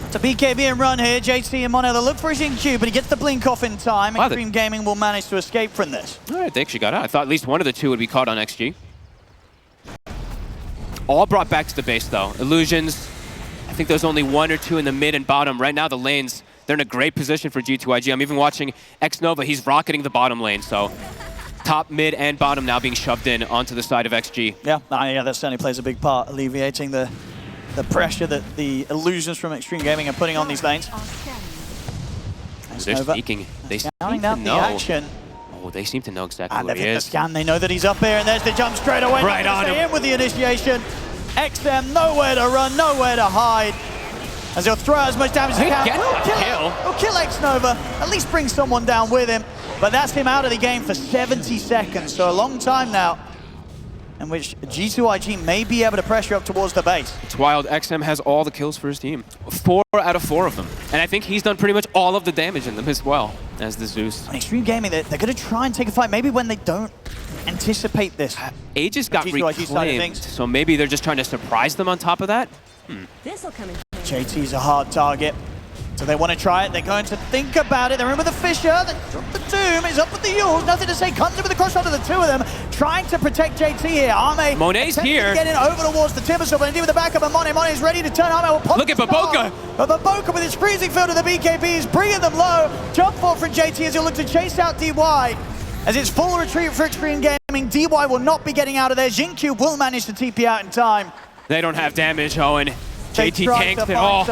It's a BKB and run here. JT and Mono, they look for his Q, but he gets the blink off in time. Wow, Xtreme Gaming will manage to escape from this. All right, they actually got out. I thought at least one of the two would be caught on XG. All brought back to the base, though. Illusions, I think there's only one or two in the mid and bottom. Right now, the lanes, they're in a great position for G2.iG. I'm even watching Xnova. He's rocketing the bottom lane, so top, mid, and bottom now being shoved in onto the side of XG. Yeah, that certainly plays a big part, alleviating the pressure that the Illusions from Xtreme Gaming are putting on these lanes. They're sneaking. They seem to down the know. action. Oh, they seem to know exactly And where they've he hit the is. scan. They know that he's up here, and there's the jump straight away. Right on him. In with the initiation. XM nowhere to run, nowhere to hide. As he'll throw as much damage as he can. He'll kill Xnova, at least bring someone down with him. But that's him out of the game for 70 seconds, so a long time now in which G2.iG may be able to pressure up towards the base. It's wild. XM has all the kills for his team. 4 out of 4 of them. And I think he's done pretty much all of the damage in them as well as the Zeus. Xtreme Gaming, they're going to try and take a fight, maybe when they don't anticipate this. Aegis got reclaimed, so maybe they're just trying to surprise them on top of that. This'll come in. JT's a hard target, so they want to try it. They're going to think about it. They're in with the Fisher. They drop the Doom. He's up with the Yules. Nothing to say. Comes in with the cross shot of the two of them, trying to protect JT here. Arme Monet's here. Getting over towards the Timbersaw, but indeed with the backup of Monet is ready to turn. Arme will pop. Look at Baboka. But Baboka with his freezing field of the BKBs, bringing them low. Jump forward from JT as he'll look to chase out DY. As it's full retreat for Xtreme Gaming, DY will not be getting out of there. Xingqiu will manage to TP out in time. They don't have damage, Owen. JT tanks it all.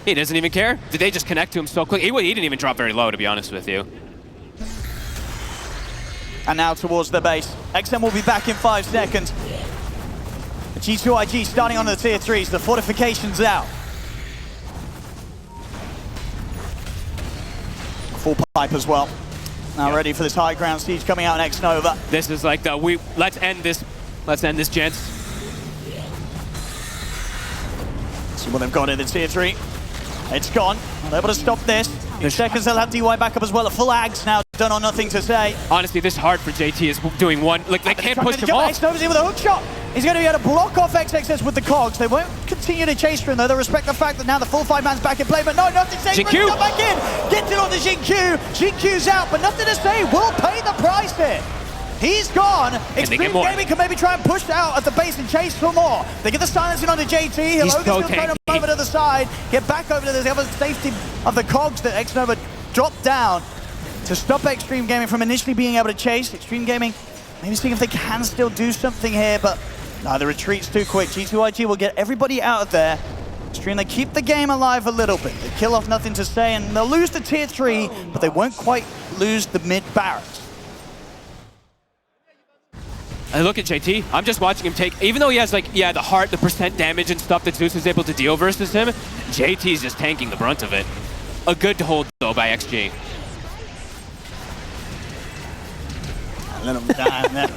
He doesn't even care. Did they just connect to him so quick? He didn't even drop very low, to be honest with you. And now towards the base. XM will be back in 5 seconds. G2.iG starting on the tier 3s. The fortification's out. Full pipe as well. Now ready for this high ground siege coming out in Xnova. This is like the let's end this, gents. See what they've got in the tier 3. It's gone. Not able to stop this. In seconds they'll have DY back up as well. A full Ags now done on nothing to say. Honestly, this hard for JT is doing one. Like they can't push him off. Xnova's in with a hook shot. He's going to be able to block off XXS with the cogs. They won't continue to chase for him though. They'll respect the fact that now the full 5-man's back in play. But no, nothing to say. Xingqiu back in. Gets it on the Xingqiu. Xingqiu's out, but nothing to say. We'll pay the price here. He's gone. Xtreme Gaming can maybe try and push out at the base and chase for more. They get the silencing onto JT. He'll throw him over to the side. Get back over to the other safety of the cogs that Xnova dropped down to stop Xtreme Gaming from initially being able to chase. Xtreme Gaming maybe seeing if they can still do something here, but no, the retreat's too quick. G2.iG will get everybody out of there. Xtreme, they keep the game alive a little bit. They kill off nothing to say, and they'll lose the tier 3, but they won't quite lose the mid barracks. I look at JT, I'm just watching him take, even though he has like, the heart, the percent damage and stuff that Zeus is able to deal versus him, JT's just tanking the brunt of it. A good hold though by XG. Let him down there.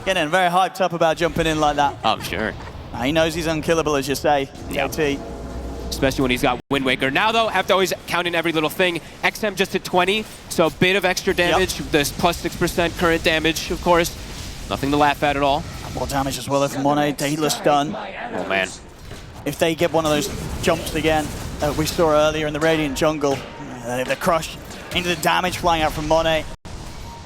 Getting very hyped up about jumping in like that. I'm sure. He knows he's unkillable, as you say, JT. Especially when he's got Wind Waker. Now though, after always counting every little thing, XM just at 20, so a bit of extra damage. This plus 6% current damage, of course. Nothing to laugh at all. More damage as well from Monet. Daedalus stun. Oh man. If they get one of those jumps again that we saw earlier in the Radiant jungle, the crush into the damage flying out from Monet.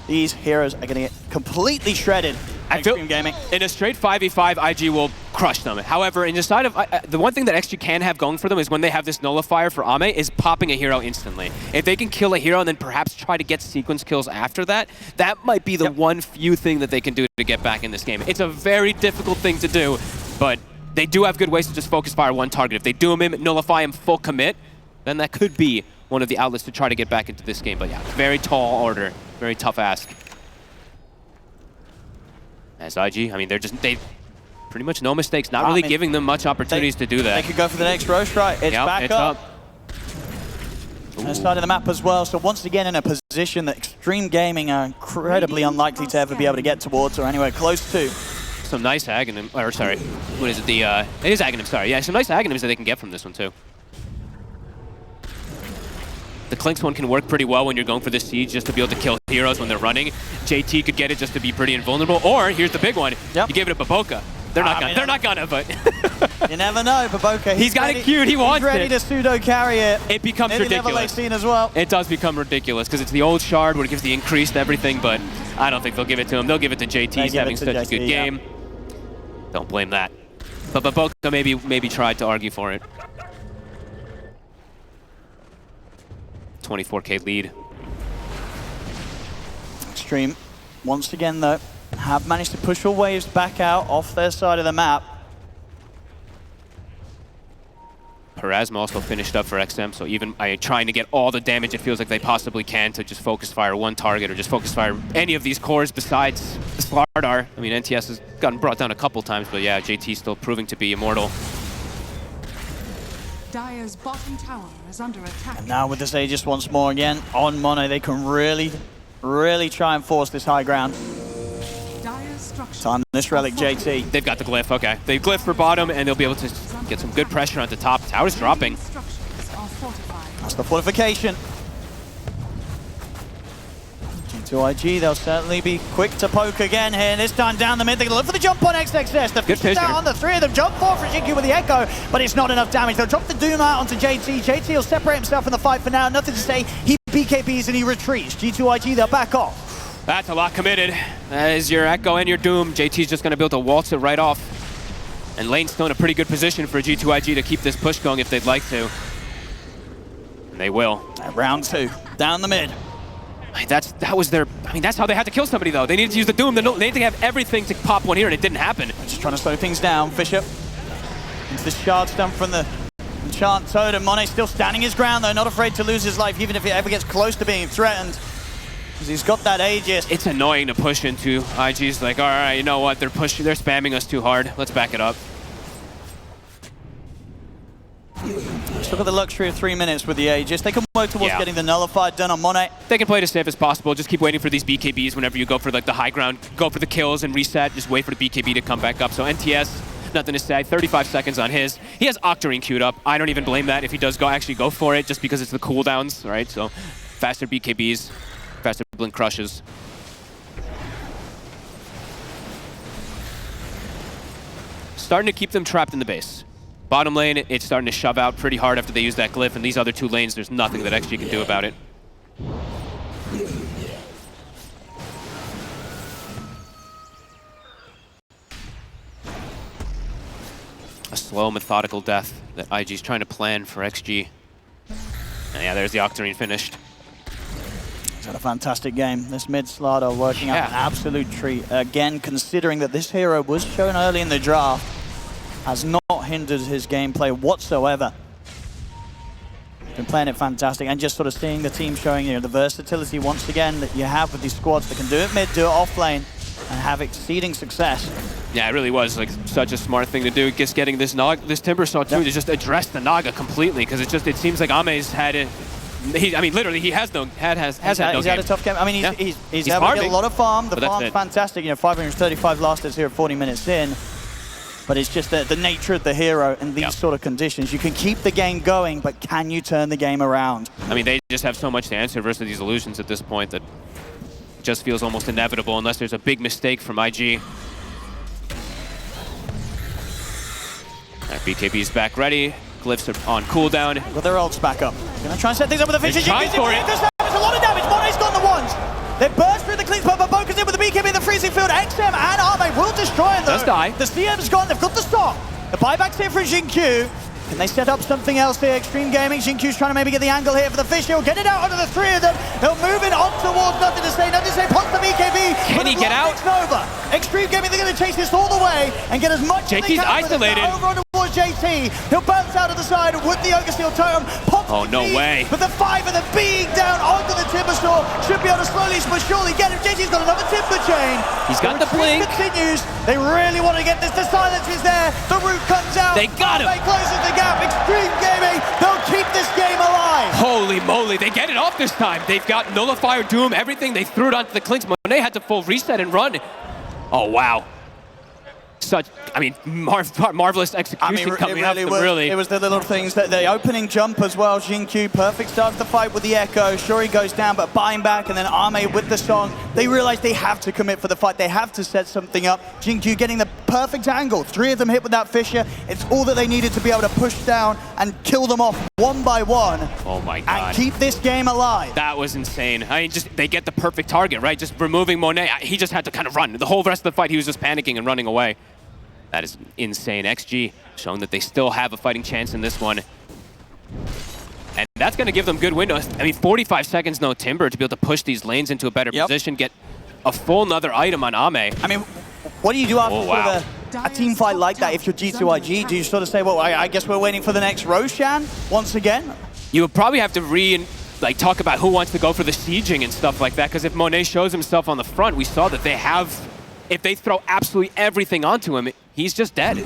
These heroes are going to get completely shredded. Xtreme Gaming. In a straight 5v5, IG will crush them. However, in the side of the one thing that XG can have going for them is when they have this nullifier for Ame is popping a hero instantly. If they can kill a hero and then perhaps try to get sequence kills after that, that might be the one few thing that they can do to get back in this game. It's a very difficult thing to do, but they do have good ways to just focus fire one target. If they doom him, nullify him, full commit, then that could be one of the outlets to try to get back into this game. But yeah, very tall order, very tough ask. As IG, I mean, they pretty much no mistakes, not really giving them much opportunities to do that. They could go for the next Roche, right? It's back up. the side of the map as well. So once again in a position that Xtreme Gaming are incredibly unlikely to ever be able to get towards or anywhere close to. Some nice Aghanim, or sorry, what is it? It is Aghanim, sorry. Yeah, some nice Aghanims that they can get from this one too. The Clinks one can work pretty well when you're going for the siege just to be able to kill heroes when they're running. JT could get it just to be pretty invulnerable. Or here's the big one. Yep. You give it a Baboka. They're not gonna, but you never know. Baboka. He's got it queued. He wants it. He's ready to pseudo carry it. It becomes maybe ridiculous. Level 18 as well. It does become ridiculous because it's the old shard where it gives the increased everything, but I don't think they'll give it to him. They'll give it to JT. He's having such a good game. Don't blame that. But Baboka maybe tried to argue for it. 24K lead. Xtreme, once again though, have managed to push all waves back out off their side of the map. Parasma also finished up for XM, so even trying to get all the damage it feels like they possibly can to just focus fire one target or just focus fire any of these cores besides the Slardar. I mean, NTS has gotten brought down a couple times, but yeah, JT still proving to be immortal. Dire's bottom tower is under attack. And now with this Aegis once more again on Mono, they can really try and force this high ground. Time this relic, JT. They've got the glyph, okay. They glyph for bottom and they'll be able to get some good pressure on the top. Tower's dropping. That's the fortification. G2.iG, they'll certainly be quick to poke again here. This time down the mid, they're going to look for the jump on XXS. The fish is down on the three of them. Jump forward for Xingqiu with the Echo, but it's not enough damage. They'll drop the Doom out onto JT. JT will separate himself from the fight for now. Nothing to say. He BKBs and he retreats. G2.iG, they'll back off. That's a lot committed. That is your Echo and your Doom. JT's just going to be able to waltz it right off. And lane's still in a pretty good position for G2.iG to keep this push going if they'd like to. And they will. At round 2, down the mid. That's how they had to kill somebody though. They needed to use the Doom. They needed to have everything to pop one here and it didn't happen. Just trying to slow things down. Fisher into the shard stump from the Enchant Totem. Monet still standing his ground though, not afraid to lose his life even if he ever gets close to being threatened. Because he's got that Aegis. It's annoying to push into. IG's like, all right, you know what? They're spamming us too hard. Let's back it up. Let's look at the luxury of 3 minutes with the Aegis. They can work towards getting the nullified done on Monet. They can play it as safe as possible. Just keep waiting for these BKBs whenever you go for like the high ground. Go for the kills and reset. Just wait for the BKB to come back up. So NTS, nothing to say. 35 seconds on his. He has Octarine queued up. I don't even blame that if he does actually go for it, just because it's the cooldowns, right? So faster BKBs, faster blink crushes. Starting to keep them trapped in the base. Bottom lane, it's starting to shove out pretty hard after they use that glyph, and these other two lanes, there's nothing that XG can do about it. A slow, methodical death that IG's trying to plan for XG. And yeah, there's the Octarine finished. He's had a fantastic game. This mid Slardar working out an absolute treat. Again, considering that this hero was shown early in the draft, has not hindered his gameplay whatsoever. Been playing it fantastic, and just sort of seeing the team showing the versatility once again that you have with these squads that can do it mid, do it off lane, and have exceeding success. Yeah, it really was like such a smart thing to do. Just getting this Timber Saw too to just address the Naga completely, because it seems like Ame's had it. Literally, he has no game. He's had a tough game. I mean, he's able to get a lot of farm. The farm's fantastic. 535 last hits here at 40 minutes in. But it's just the nature of the hero in these sort of conditions. You can keep the game going, but can you turn the game around? I mean, they just have so much to answer versus these illusions at this point that just feels almost inevitable unless there's a big mistake from IG. Right, BKB's back ready. Glyphs are on cooldown. Got their ults back up. Gonna try and set things up with the fishes. There's a lot of damage. Monet's got the ones. They burst through the Clinks, but Baboka's in with the BKB in the freezing field. XM and Arme will destroy it though. Does die. The CM's gone, they've got the stock. The buyback's here for Xingqiu. Can they set up something else here? Xtreme Gaming, Xingqiu's trying to maybe get the angle here for the fish. He'll get it out under the three of them. He'll move it on towards nothing to say. Pops the BKB. Can he get out? Over. Extreme Gaming, they're going to chase this all the way and get as much as they can. JT's isolated. Over towards JT. He'll bounce out of the side with the Ogre Steel Totem. Pops no way. But the five of them being down onto the Timber Saw should be able to slow slowly but surely get him. JT's got another timber chain. He's got the blink. Continues. They really want to get this. The silence is there. The root comes out. They got him. They closes the gap. Xtreme Gaming. They'll keep this game alive. Holy moly, they get it off this time. They've got Nullifier, Doom, everything. They threw it onto the Clinks. Monet had to full reset and run. Oh, wow. Such, I mean, marvelous execution coming out from really. It was the little things, that the opening jump as well. Xingqiu, perfect start to the fight with the Echo. Shuri goes down, but buying back, and then Arme with the song. They realize they have to commit for the fight. They have to set something up. Xingqiu getting the perfect angle. 3 of them hit with that Fissure. It's all that they needed to be able to push down and kill them off one by one. Oh my God. And keep this game alive. That was insane. I mean, just they get the perfect target, right? Just removing Monet. He just had to kind of run. The whole rest of the fight, he was just panicking and running away. That is insane. XG showing that they still have a fighting chance in this one. And that's going to give them good windows. I mean, 45 seconds, no Timber to be able to push these lanes into a better position, get a full another item on Ame. I mean, what do you do after sort of a team fight like that if you're G2.iG? Do you sort of say, well, I guess we're waiting for the next Roshan once again? You would probably have to talk about who wants to go for the sieging and stuff like that, because if Monet shows himself on the front, we saw that they have, if they throw absolutely everything onto him, he's just dead.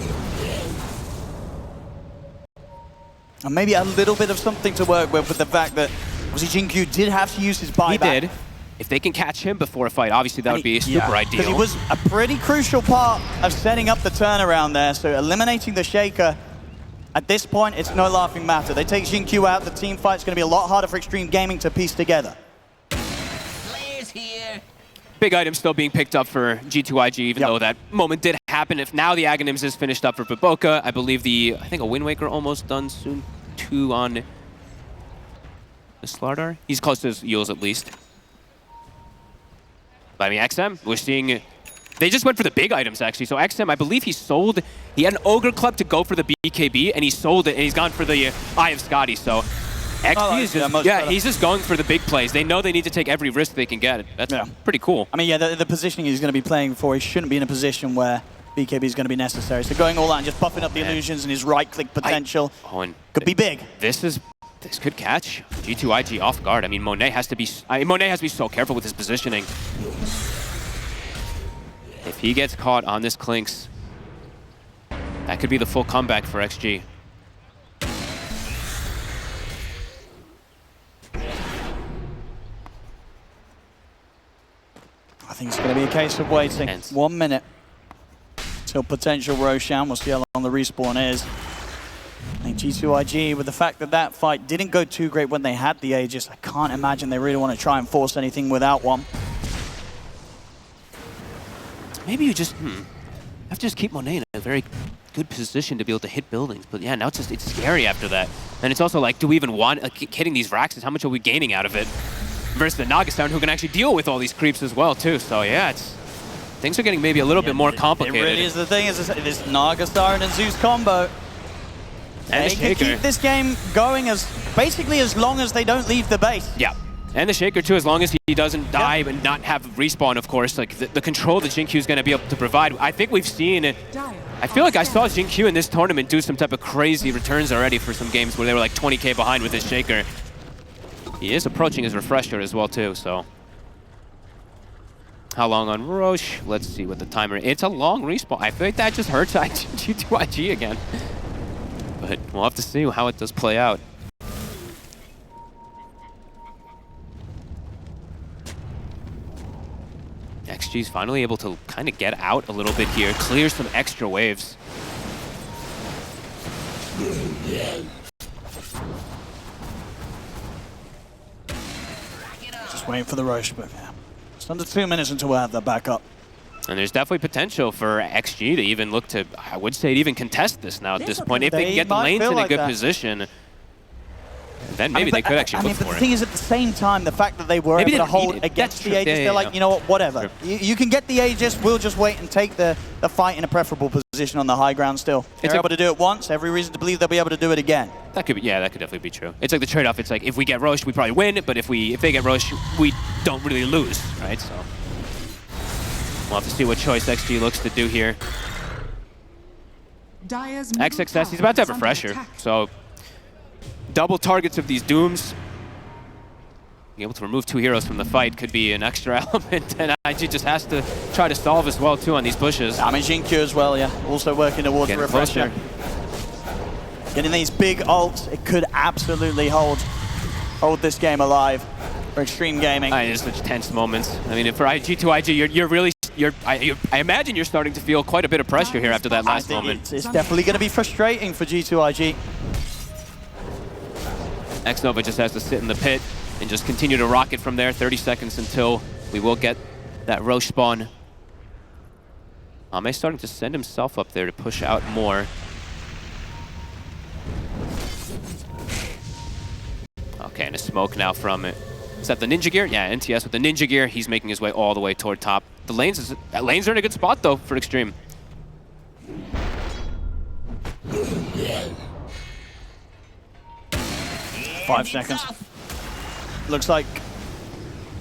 And maybe a little bit of something to work with the fact that obviously Xingqiu did have to use his buyback. He did. If they can catch him before a fight, obviously that would be super ideal. Because he was a pretty crucial part of setting up the turnaround there. So eliminating the Shaker, at this point, it's no laughing matter. They take Xingqiu out, the team fight's going to be a lot harder for Xtreme Gaming to piece together. Players here. Big item still being picked up for G2.iG, even though that moment did happen. If now the Aghanim's is finished up for Baboka, I believe I think a Wind Waker almost done soon. 2 on the Slardar. He's close to his Yules at least. But I mean, XM, we're seeing, they just went for the big items actually. So XM, I believe he had an Ogre Club to go for the BKB, and he sold it, and he's gone for the Eye of Scotty. So XP is just, he's just going for the big plays. They know they need to take every risk they can get. That's pretty cool. I mean, the positioning he's going to be playing for, he shouldn't be in a position where BKB is going to be necessary. So going all out and just buffing up the illusions and his right-click potential could be big. This could catch G2.iG off guard. I mean, Monet has to be so careful with his positioning. If he gets caught on this Clinks, that could be the full comeback for XG. I think it's going to be a case of waiting 1 minute till potential Roshan. We'll see how long the respawn is. I think G2.iG, with the fact that that fight didn't go too great when they had the Aegis, I can't imagine they really want to try and force anything without one. Maybe you just have to just keep Monet in a very good position to be able to hit buildings. But yeah, now it's scary after that. And it's also like, do we even want hitting these Raxes? How much are we gaining out of it? Versus the Nagastar, who can actually deal with all these creeps as well too. So yeah, things are getting maybe a little bit more complicated. It really is. The thing is this Nagastar and a Zeus combo. And they can keep this game going basically as long as they don't leave the base. Yeah. And the Shaker too, as long as he doesn't die and not have respawn, of course. Like the control that Xingqiu is going to be able to provide. I think we've seen it. I feel like I saw Xingqiu in this tournament do some type of crazy returns already for some games where they were like 20K behind with his Shaker. He is approaching his refresher as well too, so. How long on Roche? Let's see what the timer is. It's a long respawn. I feel like that just hurts G2.iG again. But we'll have to see how it does play out. XG's finally able to kind of get out a little bit here, clear some extra waves. Just waiting for the Roche, but yeah. It's under 2 minutes until we'll have that back up. And there's definitely potential for XG to even look to, I would say, to even contest this now at this point. If they can get the lanes in a good position, then maybe they could actually look for it. But the thing is, at the same time, the fact that they were able to hold against the Aegis, they're like, you know what, whatever. You can get the Aegis, we'll just wait and take the fight in a preferable position on the high ground still. They're able to do it once, every reason to believe they'll be able to do it again. That could be, yeah, that could definitely be true. It's like the trade-off, it's like, if we get Roche, we probably win, but if they get Roche, we don't really lose, right? So we'll have to see what choice XG looks to do here. XXS, he's about to have a refresher, so double targets of these Dooms. being able to remove 2 heroes from the fight could be an extra element, and IG just has to try to solve as well too on these pushes. Damaging Q as well, yeah. Also working towards the refresher. Getting these big ults, it could absolutely hold this game alive for Xtreme Gaming. It's such tense moments. I mean, for G2.iG, I imagine you're starting to feel quite a bit of pressure here after that last moment. It's definitely going to be frustrating for G2.iG. Xnova just has to sit in the pit and just continue to rock it from there. 30 seconds until we will get that Roche spawn. Ame starting to send himself up there to push out more. Okay, and a smoke now from it. Is that the Ninja Gear? Yeah, NTS with the Ninja Gear. He's making his way all the way toward top. The lanes are in a good spot though for Xtreme. Five seconds. Looks like,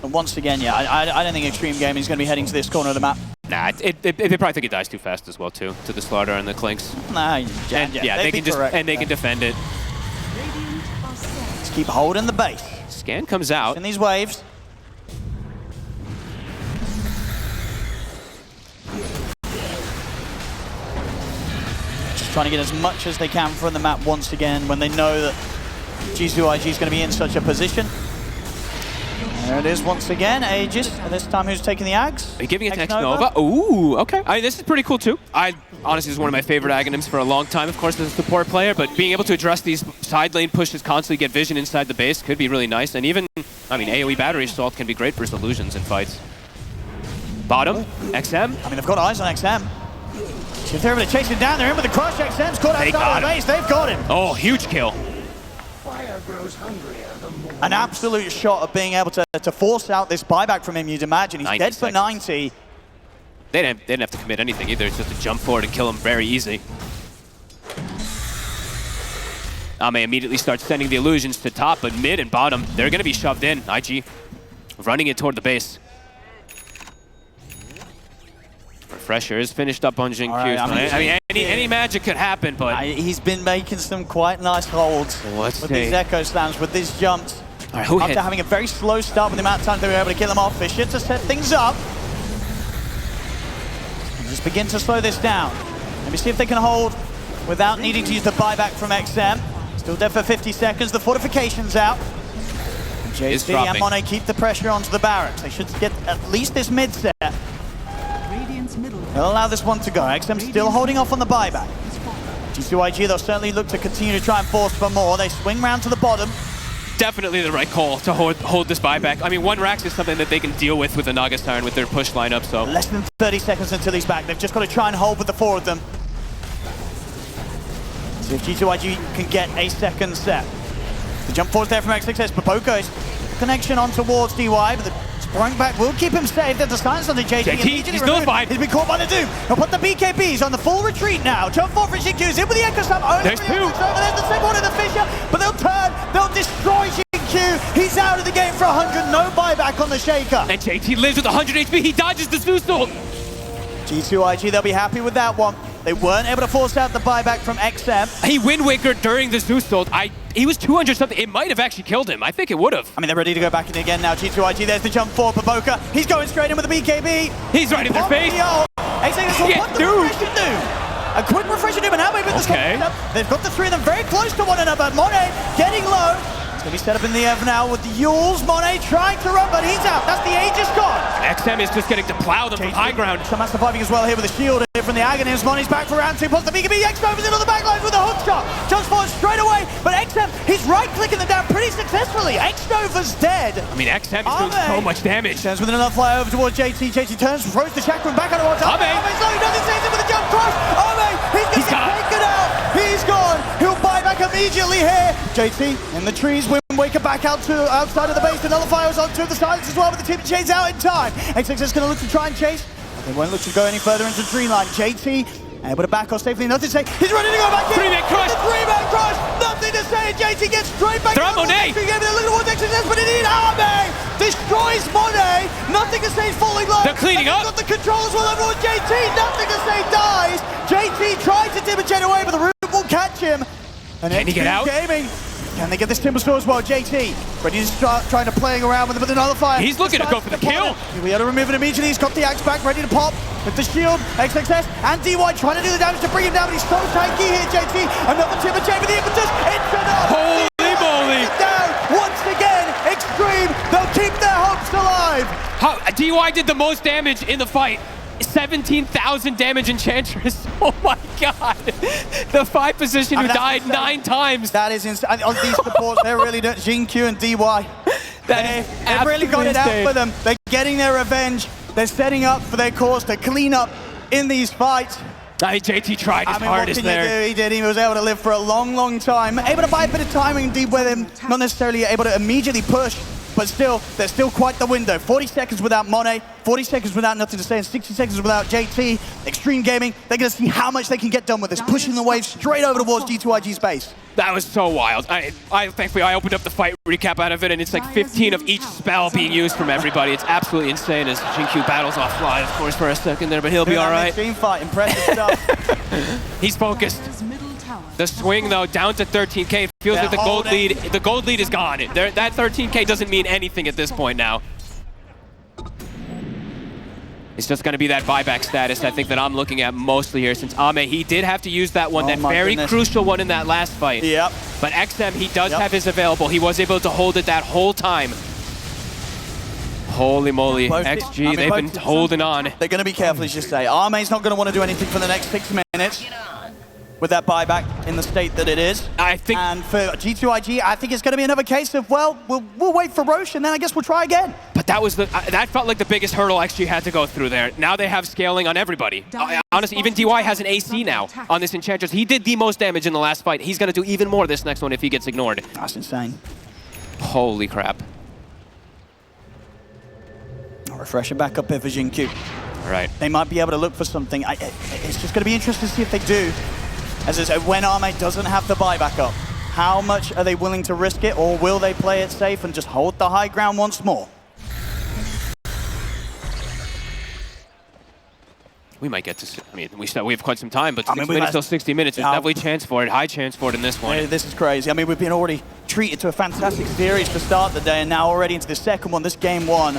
once again, yeah, I don't think Xtreme Gaming is going to be heading to this corner of the map. Nah, they probably think it dies too fast as well too, to the Slaughter and the Clinks. Nah, yeah, they can defend it. Just keep holding the base. Scan comes out. In these waves. Just trying to get as much as they can from the map once again when they know that G2.iG is going to be in such a position. There it is once again, Aegis, and this time who's taking the Ags? Are you giving it to Xnova? Ooh, okay. This is pretty cool too. Honestly, this is one of my favorite Aghanims for a long time, of course, as a support player, but being able to address these side lane pushes, constantly get vision inside the base could be really nice, and even, I mean, AoE battery assault can be great for solutions in fights. Bottom, XM. I mean, they've got eyes on XM. See if they're able to chase him down, they're in with the crush. XM's caught outside the base, they've got him. Oh, huge kill. An absolute shot of being able to force out this buyback from him, you'd imagine. He's dead for 90. They didn't have to commit anything either. It's just to jump forward and kill him very easy. Ame immediately starts sending the illusions to top, but mid and bottom, they're going to be shoved in. IG running it toward the base. Refresher is finished up on Jin Q. Right, I mean, any magic could happen, but he's been making some quite nice holds with these echo slams, with these jumps. Right, after having a very slow start with the amount of time they were able to kill them off, Fisher to set things up. And just begin to slow this down. Let me see if they can hold without needing to use the buyback from XM. Still dead for 50 seconds. The fortification's out. And JC and Monet keep the pressure onto the barracks. They should get at least this mid set. They'll allow this one to go. XM still holding off on the buyback. G2.iG, they'll certainly look to continue to try and force for more. They swing round to the bottom. Definitely the right call to hold this buyback. I mean, 1 Rax is something that they can deal with the Naga Siren with their push lineup, so. Less than 30 seconds until he's back. They've just got to try and hold with the 4 of them. See if G2.iG can get a second set. The jump forward there from X6S, but Poco's connection on towards DY, but the sprung back will keep him safe. There's a silence on the JT. He's still fine. He's been caught by the Doom. He'll put the BKBs on the full retreat now. Jump forward for Xinq's in with the Echo Slam. There's 2. There's the same one in the Fisher, but they'll turn. They'll destroy Xinq. He's out of the game for 100. No buyback on the Shaker. And JT lives with 100 HP. He dodges the Zeus ult. G2.iG, they'll be happy with that one. They weren't able to force out the buyback from XM. He Wind Waker during the Zeus ult. He was 200 something. It might have actually killed him. I think it would have. I mean, they're ready to go back in again now. G2.iG, there's the jump for Baboka. He's going straight in with the BKB. He's right in their face. What the refresher do? A quick refresher do, but now maybe they've got the 3 of them very close to one another. Monet getting low. It's going to be set up in the air now with the Yules. Monet trying to run, but he's out. That's the Aegis gone. XM is just getting to plow them from high ground. Somehow surviving as well here with a shield here from the Aghanims. Monet's back for round 2. Puts the BKB. Xnova's in on the backline with a hook shot. Jumps forward straight away, but XM, he's right-clicking them down pretty successfully. Xnova's dead. I mean, XM is doing so much damage. Turns with another fly over towards JT. JT turns, throws the chakra back out of Ame. Ame's low, nothing saves him with a jump cross. Ame, he's going to take it out. He's gone. He'll buy back immediately here. JT in the trees. Waker back out to outside of the base. The nullifier was on to the sides as well, but the team chains out in time. XX is going to look to try and chase. They won't look to go any further into the tree line. JT able to back off safely. Nothing to say. He's ready to go back in. 3-man crush. The 3-man crush. Nothing to say. JT gets straight back. Throw Monet. Look towards XXS, but indeed Ame destroys Monet. Nothing to say. He's falling low. They're cleaning up. Got the control as well over JT. Nothing to say. Dies. JT tries to dimage away, but the root will catch him. And can he get out? Gaming Can they get this Timber Saw as well? JT, ready to start trying to playing around with another fire. He's looking to go for the kill. We had to remove it immediately. He's got the axe back, ready to pop with the shield. XXS and DY trying to do the damage to bring him down, but he's so tanky here, JT. Another Timber Chamber, the impetus. It's enough. Holy moly. Down once again. Xtreme, they'll keep their hopes alive. DY did the most damage in the fight. 17,000 damage Enchantress. Oh my god. The 5 position who died 9 times. That is insane. On these supports, they're really doing G2 and DY. They've really got it out for them. They're getting their revenge. They're setting up for their cause to clean up in these fights. JT tried his hardest there. He did. He was able to live for a long, long time. Able to buy a bit of timing indeed with him. Not necessarily able to immediately push. But still, there's still quite the window. 40 seconds without Monet, 40 seconds without nothing to say, and 60 seconds without JT. Xtreme Gaming, they're going to see how much they can get done with this, pushing the wave straight over towards G2.iG's base. That was so wild. Thankfully, I opened up the fight recap out of it, and it's like 15 of each spell being used from everybody. It's absolutely insane as G2 battles offline, of course, for a second there, but he'll be all right. Team fight, impressive stuff. He's focused. The swing, though, down to 13K. Feels like the gold lead is gone. That 13K doesn't mean anything at this point now. It's just going to be that buyback status, I think, that I'm looking at mostly here, since Ame, he did have to use that one, that very crucial one in that last fight. Yep. But XM, he does have his available. He was able to hold it that whole time. Holy moly, XG, they've been holding on. They're going to be careful, as you say. Ame's not going to want to do anything for the next 6 minutes. With that buyback in the state that it is. I think. And for G2.iG, I think it's going to be another case of, well, we'll wait for Roshan, then I guess we'll try again. But that was that felt like the biggest hurdle XG had to go through there. Now they have scaling on everybody. Honestly, even DY has an AC now on this Enchantress. He did the most damage in the last fight. He's going to do even more this next one if he gets ignored. That's insane. Holy crap. I'll refresh it back up here for G2. All right. They might be able to look for something. It's just going to be interesting to see if they do. As I said, when Ame doesn't have the buyback up, how much are they willing to risk it, or will they play it safe and just hold the high ground once more? We might get to, we have quite some time, but 6 minutes till 60 minutes, there's definitely chance for it, high chance for it in this one. Yeah, this is crazy. I mean, we've been already treated to a fantastic series to start the day, and now already into the second one, this game one.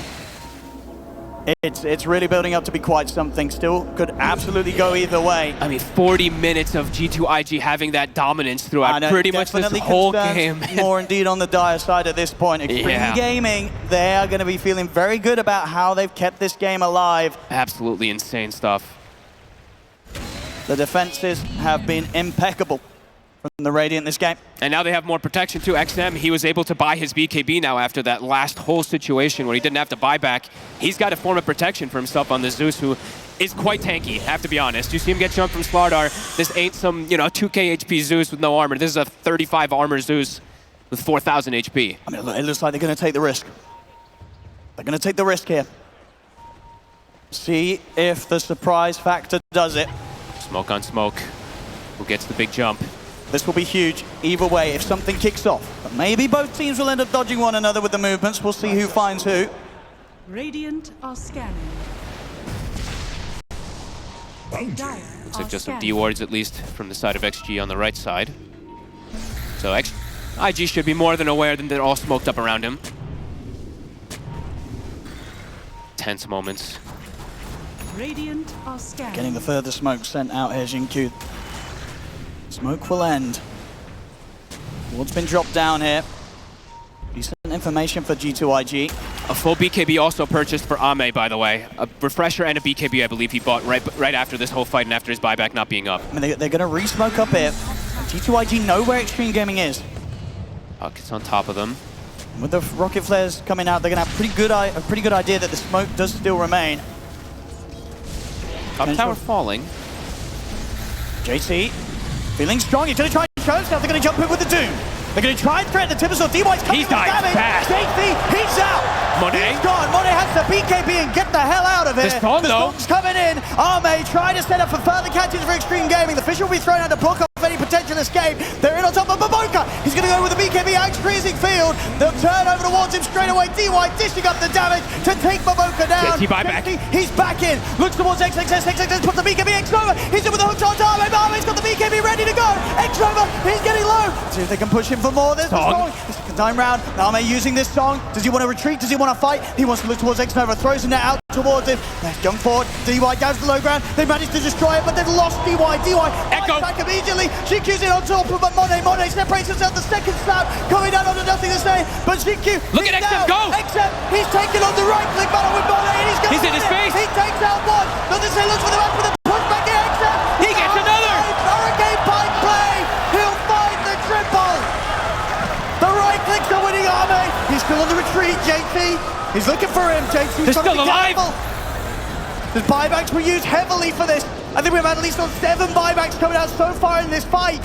It's really building up to be quite something. Still could absolutely go either way. I mean, 40 minutes of G2.iG having that dominance throughout pretty much this whole game. More indeed on the dire side at this point. Xtreme Gaming, they are going to be feeling very good about how they've kept this game alive. Absolutely insane stuff. The defenses have been impeccable from the Radiant this game. And now they have more protection too. XM, he was able to buy his BKB now after that last whole situation where he didn't have to buy back. He's got a form of protection for himself on the Zeus, who is quite tanky, I have to be honest. You see him get jumped from Slardar. This ain't some, 2k HP Zeus with no armor. This is a 35 armor Zeus with 4,000 HP. I mean, it looks like they're going to take the risk. They're going to take the risk here. See if the surprise factor does it. Smoke on smoke. Who gets the big jump? This will be huge either way if something kicks off. But maybe both teams will end up dodging one another with the movements. We'll see who finds who. Radiant are scanning. Looks like just some D-wards at least from the side of XG on the right side. So IG should be more than aware that they're all smoked up around him. Tense moments. Radiant are scanning. Getting the further smoke sent out here, G2. Smoke will end. Ward's been dropped down here. Decent information for G2.iG. A full BKB also purchased for Ame, by the way. A refresher and a BKB, I believe he bought right after this whole fight and after his buyback not being up. I mean, they're going to re-smoke up here. G2.iG know where Xtreme Gaming is. Buckets on top of them. With the rocket flares coming out, they're going to have a pretty good idea that the smoke does still remain. Top tower falling. JT, feeling strong. He's going to try and show himself. They're going to jump in with the Doom. They're going to try and threaten the Timber Saw. DY's coming with damage. JT, he's out. Monet. He's gone. Monet has the BKB and get the hell out of here. The storm's coming in. Ame trying to set up for further catches for Xtreme Gaming. The fish will be thrown out to block off any potential escape. They're in on top of Baboka. He's going to go with the BKB Axe freezing field. They'll turn over towards him straight away. DY dishing up the damage to take Baboka down. JT buyback. He's back in. Looks towards XXS. XXS puts the BKB X over. He's in with the hook on Arme. Arme's got the BKB ready to go. X over. He's getting low. See if they can push him for more. There's the song. The second time round. Arme using this song. Does he want to retreat? Does he want to fight? He wants to look towards X Nova. Throws the net out towards him. Let's jump forward. DY down to the low ground. They managed to destroy it, but they've lost DY. DY Echo back immediately. GQ's in on top, but Monet separates himself. The second slap coming down onto nothing to say. But GQ, look at XM go. XM, he's taken on the right click battle with Monet, and he's in his face. He takes out one. Doesn't say looks for the back with a push back in XM. He gets another. Hurricane Pike play. He'll find the triple. The right clicks are winning Arme. He's still on the retreat, JT. He's looking for him. JT's They're still alive. The buybacks were used heavily for this. I think we've had at least 7 buybacks coming out so far in this fight.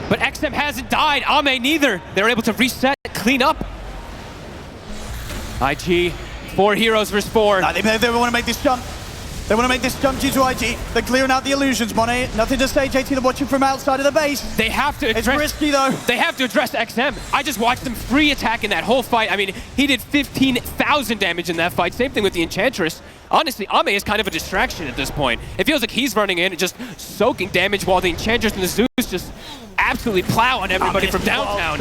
But XM hasn't died. Ame neither. They're able to reset, clean up. IG, 4 heroes versus 4. They want to make this jump. They want to make this jump G2.iG. They're clearing out the illusions, Monet. Nothing to say, JT. They're watching from outside of the base. They have to address... It's risky, though. They have to address XM. I just watched them free attack in that whole fight. I mean, he did 15,000 damage in that fight. Same thing with the Enchantress. Honestly, Ame is kind of a distraction at this point. It feels like he's running in and just soaking damage while the Enchantress and the Zeus just absolutely plow on everybody from downtown.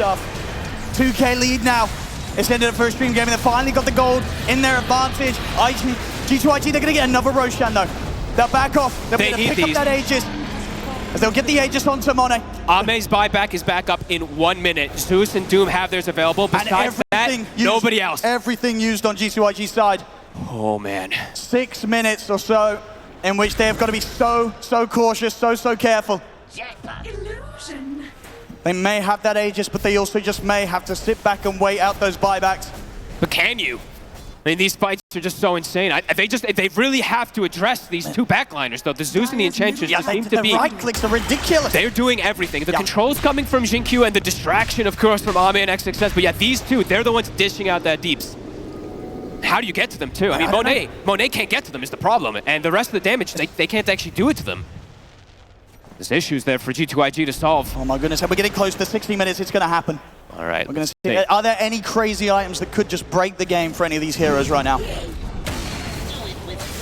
2K lead now. It's ended up for Xtreme Gaming. They finally got the gold in their advantage. G2.iG, they're going to get another Roshan, though. They'll back off. They'll pick up that Aegis. As they'll get the Aegis onto Monet. Ame's buyback is back up in 1 minute. Zeus and Doom have theirs available. Besides that, nobody else. Everything used on G2.iG's side. Oh, man. 6 minutes or so in which they have got to be so cautious, so careful. Illusion. They may have that Aegis, but they also just may have to sit back and wait out those buybacks. But can you? I mean, these fights are just so insane. They really have to address these 2 backliners, though. The Zeus and the Enchantress just seem to be... The right clicks are ridiculous. They're doing everything. The controls coming from Jinkyu and the distraction, of course, from Ame and XXS. But yeah, these 2, they're the ones dishing out that deeps. How do you get to them, too? I mean, Monet can't get to them is the problem. And the rest of the damage, they can't actually do it to them. There's issues there for G2.iG to solve. Oh my goodness, we're getting close to 60 minutes. It's going to happen. All right. We're going to see. Are there any crazy items that could just break the game for any of these heroes right now? I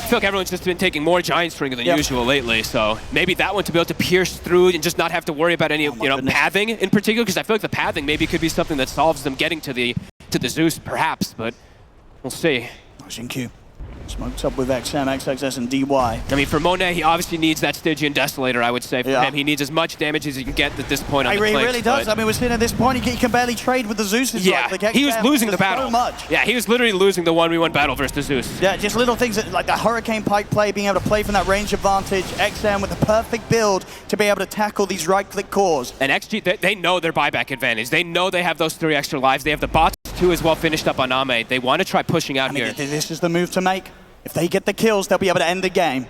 feel like everyone's just been taking more Giant Stringer than usual lately, so maybe that one to be able to pierce through and just not have to worry about any, pathing in particular, because I feel like the pathing maybe could be something that solves them getting to the Zeus, perhaps, but we'll see. Jinkyu smoked up with XM, XXS, and DY. I mean, for Monet, he obviously needs that Stygian Desolator, I would say. For him, he needs as much damage as he can get at this point on the Clinks. He really does. I mean, we're seeing at this point, he can barely trade with the Zeus. Yeah, he was losing the battle. So much. Yeah, he was literally losing the 1v1 battle versus the Zeus. Yeah, just little things like the Hurricane Pike play, being able to play from that range advantage. XM with the perfect build to be able to tackle these right-click cores. And XG, they know their buyback advantage. They know they have those 3 extra lives. They have the bots, too, as well, finished up on Ame. They want to try pushing out here. This is the move to make. If they get the kills, they'll be able to end the game.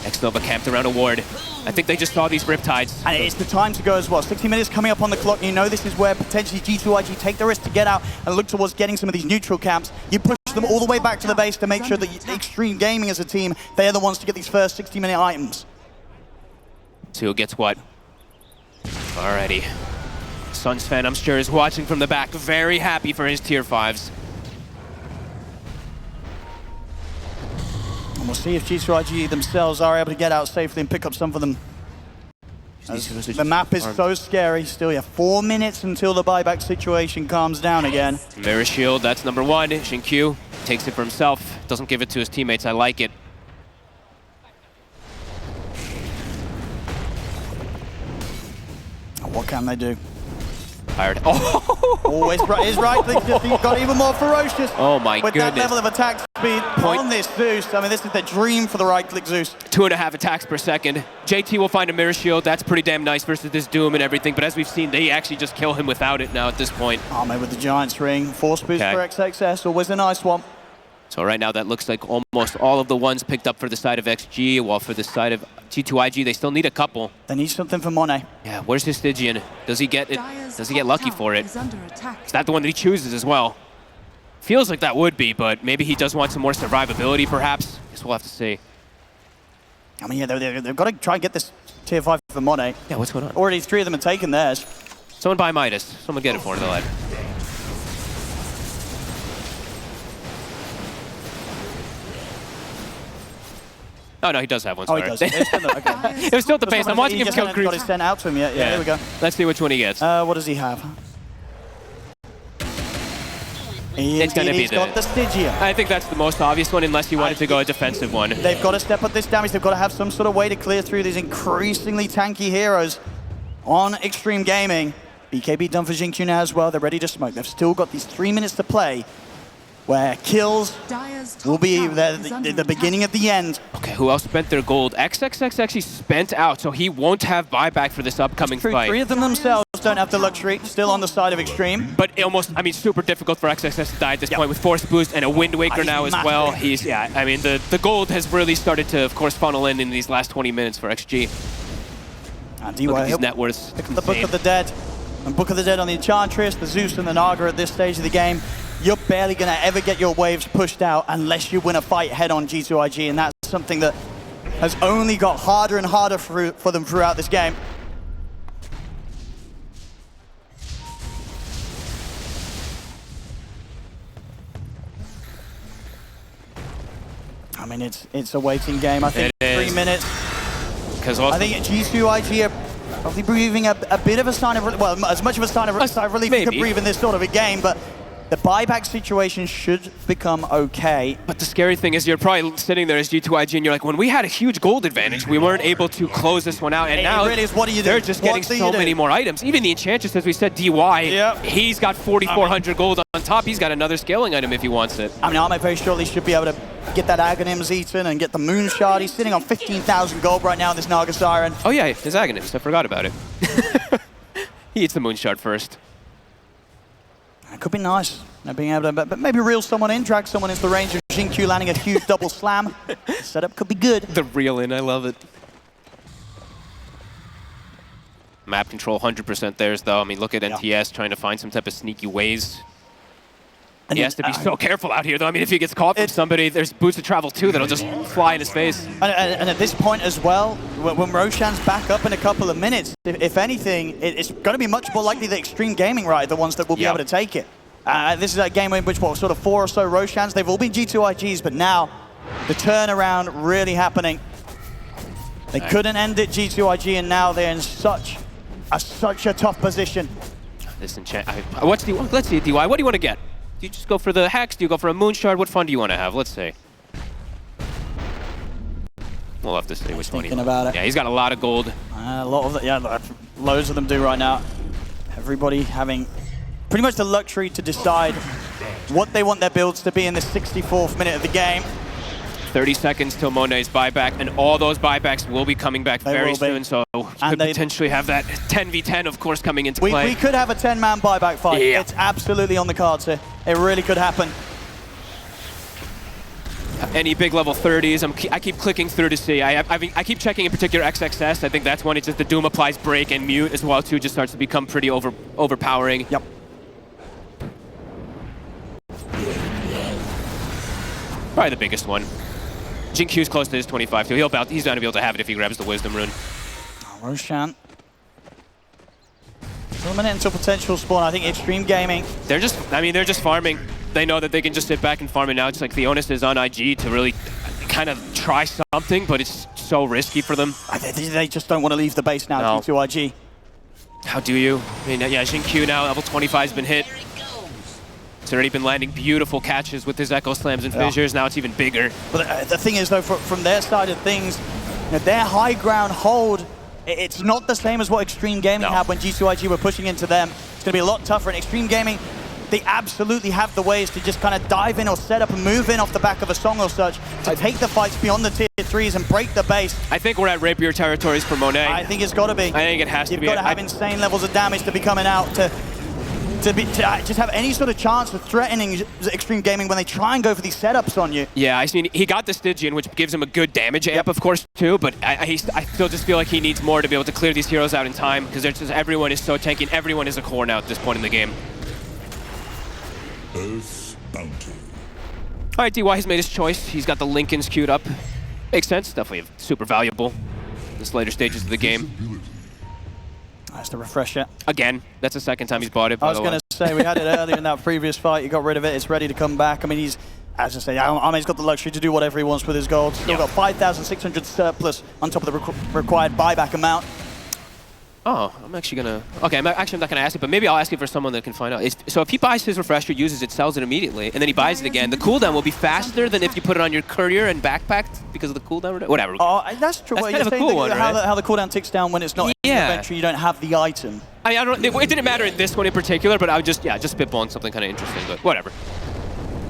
X-Nova camped around a ward. I think they just saw these Riptides. And it's the time to go as well. 60 minutes coming up on the clock. You know this is where potentially G2.iG take the risk to get out and look towards getting some of these neutral camps. You push them all the way back to the base to make sure that Xtreme Gaming as a team, they're the ones to get these first 60-minute items. See who gets what. Alrighty. Suns fan, I'm sure, is watching from the back, very happy for his tier 5s. And we'll see if G2.iG themselves are able to get out safely and pick up some for them. The map is so scary. Still, 4 minutes until the buyback situation calms down again. Mirror Shield, that's number 1. Jinkyu takes it for himself. Doesn't give it to his teammates. I like it. What can they do? Tired. Oh! Always his right click just got even more ferocious. Oh my with goodness. That level of attack speed on this Zeus. I mean, this is the dream for the right click Zeus. 2.5 attacks per second. JT will find a Mirror Shield. That's pretty damn nice versus this Doom and everything. But as we've seen, they actually just kill him without it now at this point. Ame with the Giant's Ring. Force boost for XXS. Always a nice one. So right now that looks like almost all of the ones picked up for the side of XG, while for the side of G2.iG, they still need a couple. They need something for Monet. Yeah, where's his Stygian? Does he get it? Does he get lucky for it? Is that the one that he chooses as well? Feels like that would be, but maybe he does want some more survivability, perhaps. Guess we'll have to see. I mean, yeah, they've got to try and get this tier 5 for Monet. Yeah, what's going on? Already 3 of them are taken theirs. Someone buy Midas. Someone get it for the lad. Oh no, he does have one. Oh, Sorry. he does. Okay. It was still at the base. I'm watching him just kill hasn't got creeps. his 10 out to him yet. Yeah, there we go. Let's see which one he gets. What does he have? It's going to be He's got the Stygia. I think that's the most obvious one, unless you wanted to go a defensive one. They've got to step up this damage. They've got to have some sort of way to clear through these increasingly tanky heroes on Xtreme Gaming. BKB done for G2 now as well. They're ready to smoke. They've still got these 3 minutes to play, where kills will be the beginning of the end. Okay, who else spent their gold? XXX actually spent out, so he won't have buyback for this upcoming fight. 3 of them themselves don't have the luxury, still on the side of Xtreme. But almost, I mean, super difficult for XXX to die at this point with Force Boost and a Wind Waker now as well. He's, yeah, I mean, the gold has really started to, of course, funnel in these last 20 minutes for XG. And Look at these net worths. The Book of the Dead. And Book of the Dead on the Enchantress, the Zeus and the Naga at this stage of the game. You're barely going to ever get your waves pushed out unless you win a fight head on G2.iG, and that's something that has only got harder and harder for them throughout this game. I mean, it's a waiting game. I think 3 minutes. I think G2.iG are probably breathing a bit of a sign of, well, as much of a sign of relief you can breathe in this sort of a game, but the buyback situation should become okay. But the scary thing is you're probably sitting there as G2.iG and you're like, when we had a huge gold advantage, we weren't able to close this one out. And now really is, what do you do? They're just getting so many more items. Even the Enchantress, as we said, DY, he's got 4,400 gold on top. He's got another scaling item if he wants it. I mean, Armate very shortly should be able to get that Aghanims eaten and get the Moon Shard. He's sitting on 15,000 gold right now in this Naga Siren. Oh yeah, his Aghanims. I forgot about it. He eats the Moon Shard first. It could be nice, being able to, but maybe reel someone in, drag someone into the range of Xingqiu landing a huge double slam. The setup could be good. The reel in, I love it. Map control 100% theirs though. I mean, look at NTS trying to find some type of sneaky ways. And he has to be so careful out here though. I mean, if he gets caught from somebody, there's boots of travel too that'll just fly in his face. And at this point as well, when Roshan's back up in a couple of minutes, if anything, it's going to be much more likely that Xtreme Gaming are the ones that will be able to take it. This is a game in which, sort of 4 or so Roshans, they've all been G2.iGs, but now the turnaround really happening. They couldn't end it G2.iG, and now they're in such a tough position. This enchant. Let's see, DY, what do you want to get? Do you just go for the Hex? Do you go for a Moon Shard? What fun do you want to have? Let's see. We'll have to see which one he wants. About it. Yeah, he's got a lot of gold. A lot of loads of them do right now. Everybody having pretty much the luxury to decide what they want their builds to be in the 64th minute of the game. 30 seconds till Monet's buyback, and all those buybacks will be coming back very soon, so could potentially have that 10v10, of course, coming into play. We could have a 10-man buyback fight. Yeah. It's absolutely on the cards here. It really could happen. Any big level 30s, I keep clicking through to see. I keep checking in particular XXS. I think that's when it's just the Doom applies break and mute as well too, just starts to become pretty overpowering. Yep. Probably the biggest one. Xingqiu's close to his 25 too. He's going to be able to have it if he grabs the Wisdom Rune. Roshan. Still a minute until potential spawn. I think Xtreme Gaming. They're just farming. They know that they can just sit back and farm it now. It's like the onus is on IG to really kind of try something, but it's so risky for them. They just don't want to leave the base now, no. G2.iG. How do you? I mean, yeah, Xingqiu now, level 25 has been hit. It's already been landing beautiful catches with his Echo Slams and Fissures. Now it's even bigger. But the thing is, though, from their side of things, their high ground hold, it's not the same as what Xtreme Gaming had when G2.iG were pushing into them. It's going to be a lot tougher. And Xtreme Gaming, they absolutely have the ways to just kind of dive in or set up and move in off the back of a song or such to take the fights beyond the tier 3s and break the base. I think we're at rapier territories for Monet. I think it's got to be. I think it has to be. You've got to have insane levels of damage to be coming out to just have any sort of chance of threatening Xtreme Gaming when they try and go for these setups on you. Yeah, I mean, he got the Stygian, which gives him a good damage amp, of course, too, but I still just feel like he needs more to be able to clear these heroes out in time, because everyone is so tanky, and everyone is a core now at this point in the game. Earth Bounty. All right, DY has made his choice. He's got the Lincolns queued up. Makes sense, definitely super valuable in this later stages of the game. That's the refresher. Again, that's the second time he's bought it, I by was the going way. to say, we had it earlier in that previous fight. He got rid of it. It's ready to come back. I mean, he's, as I say, Ame's got the luxury to do whatever he wants with his gold. Still got 5,600 surplus on top of the required buyback amount. Oh, I'm actually going to... Okay, I'm not going to ask it, but maybe I'll ask it for someone that can find out. So if he buys his refresher, uses it, sells it immediately, and then he buys it again, the cooldown will be faster than if you put it on your courier and backpack because of the cooldown? Whatever. Oh, that's true. That's Well, kind of a cool one, right? How the cooldown ticks down when it's not in the inventory, you don't have the item. I don't, it didn't matter in this one in particular, but I would just spitballing something kind of interesting, but whatever.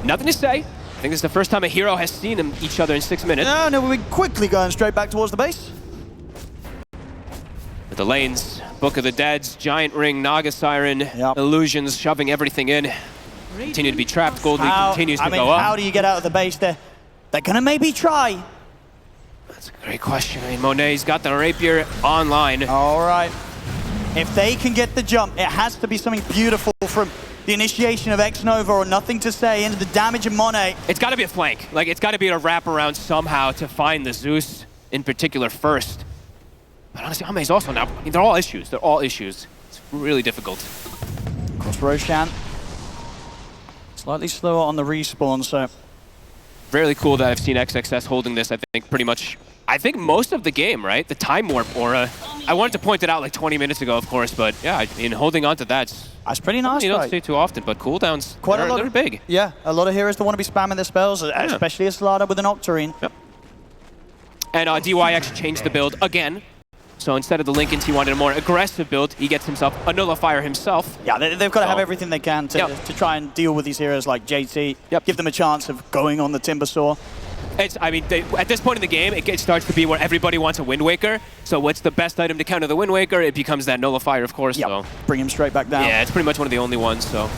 Nothing to say. I think this is the first time a hero has seen them each other in 6 minutes. No, we're quickly going straight back towards the base. With the lanes, Book of the Dead's, Giant Ring, Naga Siren, Illusions shoving everything in. Continue to be trapped. Gold League continues to go up. How do you get out of the base there? They're going to maybe try. That's a great question. I mean, Monet's got the rapier online. All right. If they can get the jump, it has to be something beautiful from the initiation of X-Nova or nothing to say into the damage of Monet. It's got to be a flank. Like, it's got to be a wraparound somehow to find the Zeus in particular first. But honestly, Ame's also now, I mean, they're all issues. They're all issues. It's really difficult. Of course, Roshan slightly slower on the respawn, so... Really cool that I've seen XXS holding this, I think, pretty much, I think most of the game, right? The time warp aura. I wanted to point it out like 20 minutes ago, of course, but yeah, I mean, holding on to that's pretty nice. You don't see too often, but cooldowns, they're big. Yeah, a lot of heroes that want to be spamming their spells, especially a Slada with an Octarine. Yep. And DY actually changed the build again. So instead of the Linken's, he wanted a more aggressive build. He gets himself a nullifier himself. Yeah, they've got to have everything they can to try and deal with these heroes like JT. Give them a chance of going on the Timbersaw. I mean, at this point in the game, it starts to be where everybody wants a Wind Waker. So what's the best item to counter the Wind Waker? It becomes that nullifier, of course. So. Bring him straight back down. Yeah, it's pretty much one of the only ones. So,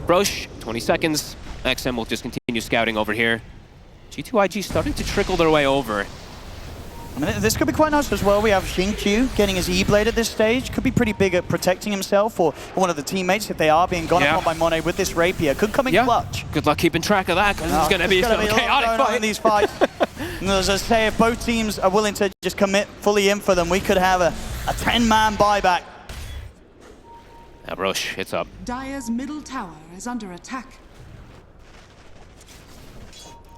Rosh, 20 seconds. XM will just continue scouting over here. G2.iG starting to trickle their way over. I mean, this could be quite nice as well. We have Xinkyu getting his E-Blade at this stage. Could be pretty big at protecting himself or one of the teammates if they are being gone upon by Monet with this rapier. Could come in clutch. Good luck keeping track of that, because it's going to be some chaotic fight in these fights. And as I say, if both teams are willing to just commit fully in for them, we could have a 10-man buyback. Now, Rosh hits up. Dire's middle tower is under attack.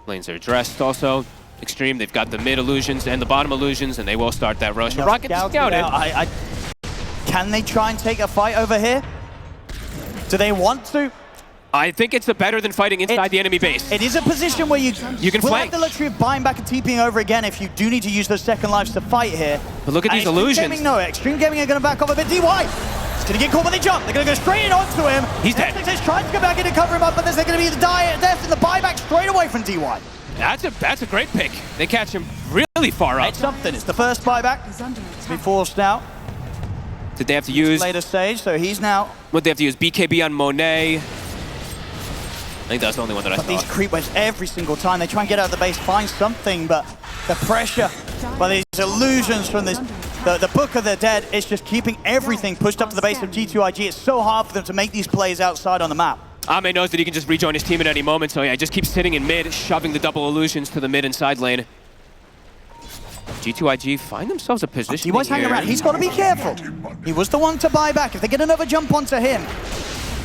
Lanes are addressed also. Xtreme, they've got the mid illusions and the bottom illusions, and they will start that rush. Rocket scouted. Can they try and take a fight over here? Do they want to? I think it's better than fighting inside the enemy base. It is a position where you can will flank. have the luxury of buying back and TPing over again if you do need to use those second lives to fight here. But look at these illusions. Xtreme Gaming are going to back off a bit. DY! He's going to get caught when they jump. They're going to go straight in onto him. He's dead. He's trying to go back in and cover him up, but there's going to be the death and the buyback straight away from DY. That's a great pick. They catch him really far up. It's something. It's the first buyback. To be forced out. Did they have to use... Later stage, so he's now... What, they have to use BKB on Monet? I think that's the only one that I saw. These creep waves every single time. They try and get out of the base, find something, but the pressure by these illusions from this... The Book of the Dead is just keeping everything pushed up to the base of G2.iG. It's so hard for them to make these plays outside on the map. Ame knows that he can just rejoin his team at any moment, so yeah, just keeps sitting in mid, shoving the double illusions to the mid and side lane. G2.iG find themselves a position. DY's hanging around. He's got to be careful. He was the one to buy back. If they get another jump onto him,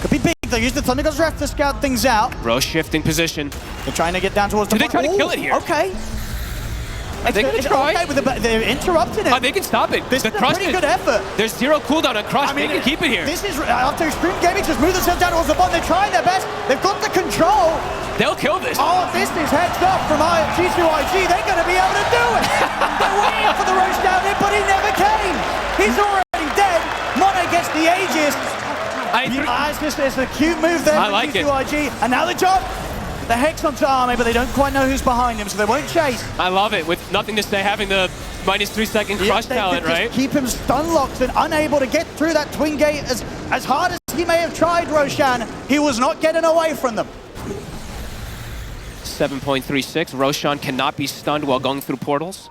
could be big. They'll use the Thunder God's Wrath to scout things out. Rosh shifting position. They're trying to get down towards the... Do they try to kill it here? Okay. Are they going to try? Okay, they're interrupting it. Oh, they can stop it. This is a pretty good effort. There's zero cooldown on Crush. They can keep it here. This is after Xtreme Gaming just moved themselves down towards the bottom. They're trying their best. They've got the control. They'll kill this. Oh, this is heads up from G2.iG. They're going to be able to do it. They're waiting for the Rosh down in, but he never came. He's already dead. Monet gets the Aegis. It's a cute move there from G2.iG. And now the jump. The Hex onto Ame, but they don't quite know who's behind him, so they won't chase. I love it, with nothing to say, having the -3 second Crush talent, right? Keep him stun locked and unable to get through that twin gate. As hard as he may have tried, Roshan, he was not getting away from them. 7.36. Roshan cannot be stunned while going through portals.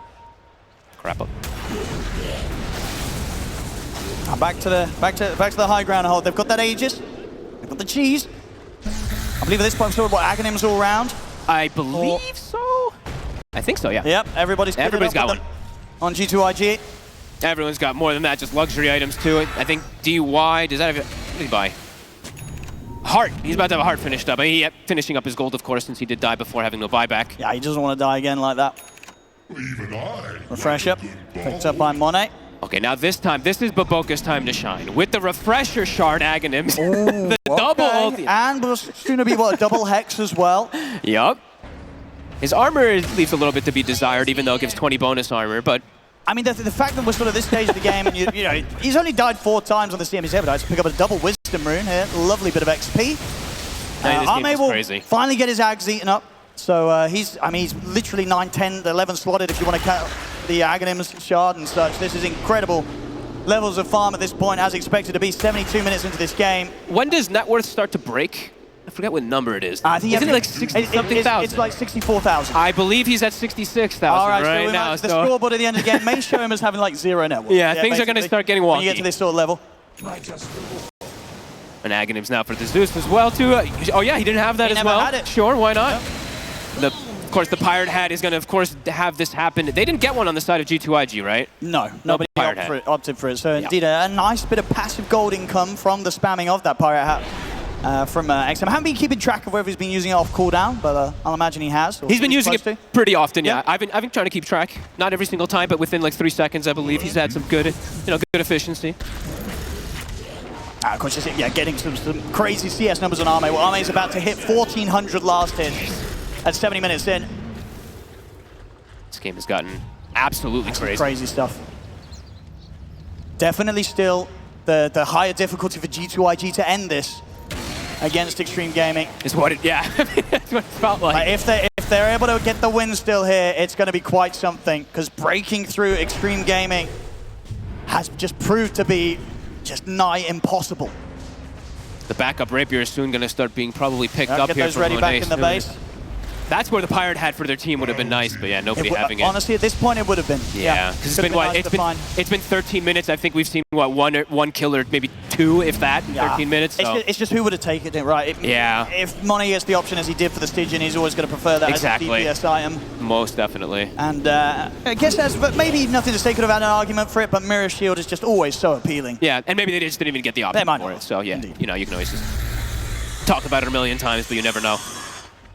Crap up. Back to the high ground hold. They've got that Aegis. They've got the cheese. I believe at this point, we've got Aghanims all around. I believe so. I think so, yeah. Yep, everybody's got one. On G2.iG. Everyone's got more than that, just luxury items too. I think DY, does that have, what did he buy? Heart, he's about to have a heart finished up. He finishing up his gold, of course, since he did die before having no buyback. Yeah, he doesn't want to die again like that. Refresher, picked up by Monet. Okay, now this time, this is Baboka's time to shine. With the refresher shard Aghanims, the double ulti. And there's going to be, what, a double hex as well? Yup. His armor leaves a little bit to be desired, even though it gives 20 bonus armor, but... I mean, the fact that we're sort of this stage of the game, and you know, he's only died 4 times on the CM. He's ever died to pick up a double wisdom rune here. Lovely bit of XP. Arme will finally get his Ags eaten up. So he's literally 9, 10, 11 slotted if you want to count the Aghanims shard and such. This is incredible levels of farm at this point, as expected to be 72 minutes into this game. When does net worth start to break? I forget what number it is. I think Isn't it like 60-something thousand? It's like 64,000. I believe he's at 66,000 right now. The scoreboard at the end of the game may show him as having like 0 net worth. Yeah, things are going to start getting wonky. When you get to this sort of level. And Aghanims now for the Zeus as well, too. Oh yeah, he didn't have that as well. Had it. Sure, why not? Yep. Of course, the Pirate Hat is going to, of course, have this happen. They didn't get one on the side of G2.iG, right? No, nobody opted for it. So indeed, a nice bit of passive gold income from the spamming of that Pirate Hat. From Xtreme. I haven't been keeping track of whether he's been using it off cooldown, but I'll imagine he has. He's been using it pretty often, yeah. I've been trying to keep track. Not every single time, but within like 3 seconds, I believe he's had some good, good efficiency. Of course, just, getting some crazy CS numbers on Arme. Well, Arme is about to hit 1,400 last hit at 70 minutes in. This game has gotten absolutely crazy. Crazy stuff. Definitely still the higher difficulty for G2.iG to end this against Xtreme Gaming. Is what it, yeah. That's what it felt like. If they're able to get the win still here, it's going to be quite something, because breaking through Xtreme Gaming has just proved to be just nigh impossible. The backup Rapier is soon going to start being probably picked up get here. Those ready back in the base. That's where the Pirate Hat for their team would have been nice, but yeah, nobody having it. Honestly, at this point, it would have been. Yeah, because it's been 13 minutes. I think we've seen what one kill or maybe 2, if that, in 13 minutes. So. It's just who would have taken it, right? If Money gets the option as he did for the Stygian, he's always going to prefer that as a DPS item. Most definitely. And I guess but maybe nothing to say could have had an argument for it, but Mirror Shield is just always so appealing. Yeah, and maybe they just didn't even get the option for it. So yeah, indeed. You can always just talk about it a million times, but you never know.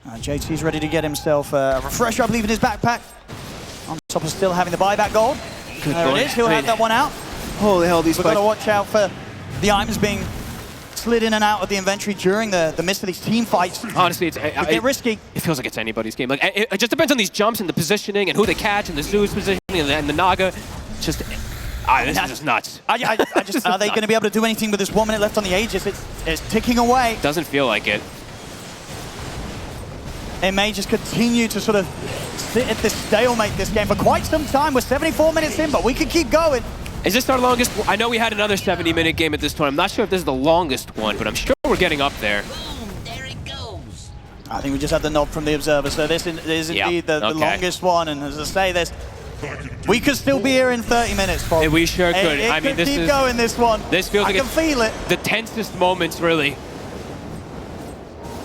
JT's ready to get himself a refresher, I believe, in his backpack. On top of still having the buyback gold. There it is, he'll have that one out. Holy hell, these We've got to watch out for the items being slid in and out of the inventory during the midst of these team fights. Honestly, it's get risky. It feels like it's anybody's game. Like it just depends on these jumps and the positioning and who they catch and the Zeus positioning and the Naga. It's just, this is just nuts. Are they going to be able to do anything with this 1 minute left on the Aegis? It's ticking away. Doesn't feel like it. It may just continue to sort of sit at this stalemate this game for quite some time. We're 74 minutes in, but we can keep going. Is this our longest? I know we had another 70-minute game at this time. I'm not sure if this is the longest one, but I'm sure we're getting up there. Boom, there it goes. I think we just had the nod from the observer, so this is indeed the longest one. And as I say, we could still be here in 30 minutes, Bob. We sure could. I mean, this keep going, this one. This feels like I can feel it. The tensest moments, really.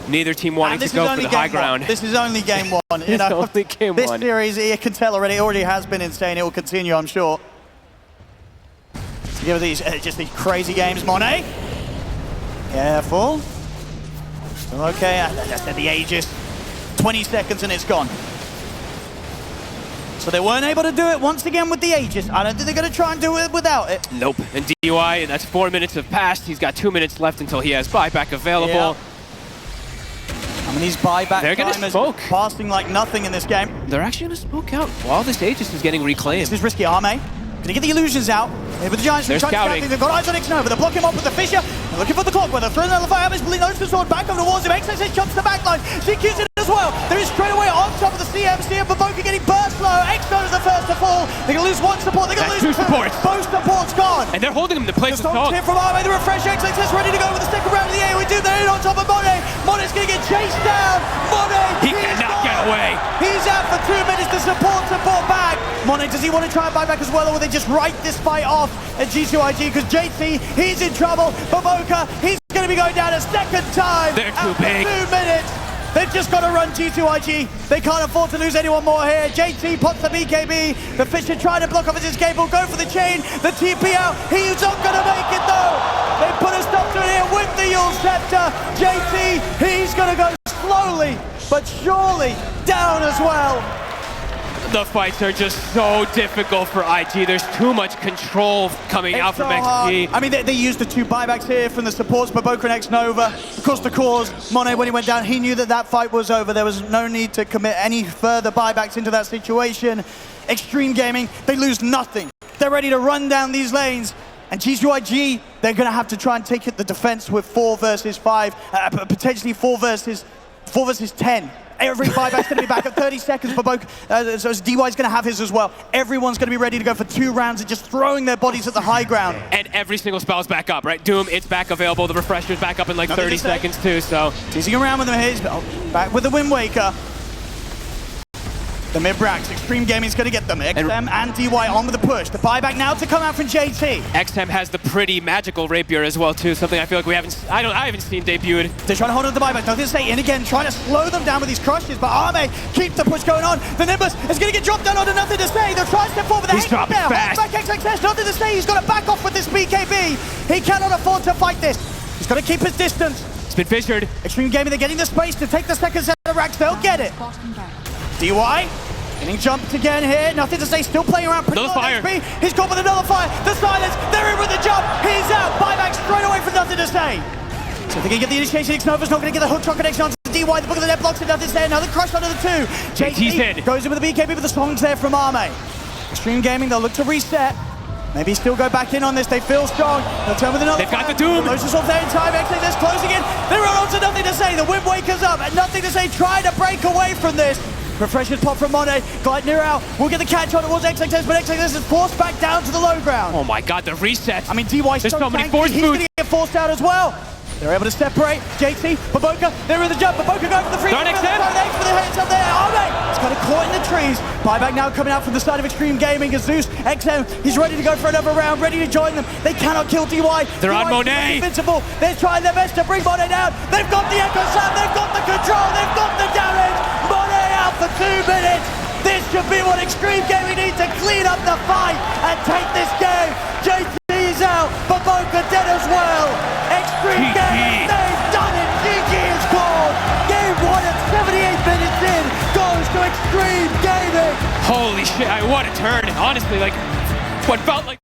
Neither team wanting to go for the high ground. This is only game one. Only game this one. series, you can tell already has been insane. It will continue, I'm sure. Give these just these crazy games, Monet. Careful. Still okay. I said the Aegis. 20 seconds and it's gone. So they weren't able to do it once again with the Aegis. I don't think they're going to try and do it without it. Nope. And DUI, and that's 4 minutes have passed. He's got 2 minutes left until he has buyback available. Yeah. I mean, these buyback timers passing like nothing in this game. They're actually going to smoke out while this Aegis is getting reclaimed. This is risky. Arme going to get the illusions out. Here with the Giants, they're scouting. They've got eyes on Xtreme, but they're blocking him up with the Fisher. They're looking for the clock, where they're throwing the fire. Bleeding knows the sword back over towards him. XXS jumps the back line. CQ's in as well. There is straight away on top of the CM. Baboka getting burst low. Xtreme is the first to fall. They're going to lose one support. They're going to lose 2 supports. Both supports gone. And they're holding him in the place of dog. Hit from Arme, the refresh. XXS ready to go with the second round of the AoE. Do that in on top of Monet. Monet's going to get chased down. Monet. He cannot get away. He's out for 2 minutes. The support back. Monet, does he want to try and buy back as well, or will they just write this fight off at G2.iG? Because JT, he's in trouble. Baboka, he's going to be going down a second time. They're too big. 2 minutes. They've just got to run G2.iG. They can't afford to lose anyone more here. JT pops the BKB. The Fisher trying to block off his escape. Will go for the chain. The TP out. He's not going to make it though. They put a stop to it here with the Yule Scepter. JT, he's going to go slowly, but surely down as well. The fights are just so difficult for IG. There's too much control coming out from XP. I mean, they used the 2 buybacks here from the supports, Baboka and X-Nova. Of course, the cause, Monet, when he went down, he knew that that fight was over. There was no need to commit any further buybacks into that situation. Xtreme Gaming, they lose nothing. They're ready to run down these lanes. And G2.iG, they're going to have to try and take it the defense with 4 versus 5, potentially 4 versus 10. Every buyback's going to be back at 30 seconds for both. So DY's going to have his as well. Everyone's going to be ready to go for 2 rounds and just throwing their bodies at the high ground. And every single spell's back up, right? Doom, it's back available. The refresher's back up in like 30 seconds too, so. Teasing around with him here. Back with the Wind Waker. The mid-bracks, Xtreme Gaming's going to get them. XM and DY on with the push. The buyback now to come out from JT. XM has the pretty magical rapier as well too, something I feel like we haven't, I haven't seen debuted. They're trying to hold on to the buyback. Nothing to say in again, trying to slow them down with these crushes, but Arme keeps the push going on. The Nimbus is going to get dropped down onto Nothing to Say. They're trying to step forward with the He's dropping fast. Back XXS, Nothing to Say. He's got to back off with this BKB. He cannot afford to fight this. He's got to keep his distance. It's been fissured. Xtreme Gaming, they're getting the space to take the second set of racks. They'll get it. DY. Getting jumped again here, Nothing to Say, still playing around pretty another well. fire. He's caught with another fire. The silence, they're in with the jump. He's out. Buyback straight away from Nothing to Say. So they can get the initiation. X-Nova's not going to get the hook shot connection onto DY. The book of the net blocks it. Nothing to Say. Another crush onto the 2. JT goes in with the BKB, but the song's there from Arme. Xtreme Gaming, they'll look to reset. Maybe still go back in on this. They feel strong. They'll turn with another. They've got the Doom. Moses off there in time. XXS closing in. They run on to Nothing to Say. The Wind Waker's up. And Nothing to Say trying to break away from this. Refreshers pop from Monet. Glide near out. We'll get the catch on towards XXS, but XXS is forced back down to the low ground. Oh my god, the reset. I mean, DY's There's so many force He's going to get forced out as well. They're able to separate. JT, Baboka, they're in the jump. Baboka going for the free. Don't accept. Thanks for the heads up there. It's kind of caught in the trees. Buyback now coming out from the side of Xtreme Gaming. Zeus, XM, he's ready to go for another round, ready to join them. They cannot kill DY. They're on Monet. Invincible. They're trying their best to bring Monet down. They've got the Echo Slam. They've got the control. They've got the damage. Monet out for 2 minutes. This should be what Xtreme Gaming need to clean up the fight and take this game. JT's out. Baboka dead as well. Xtreme Gaming, they've done it. GG is called. Game 1 at 78 minutes in goes to Xtreme Gaming. Holy shit, what a turn. Honestly, like, what felt like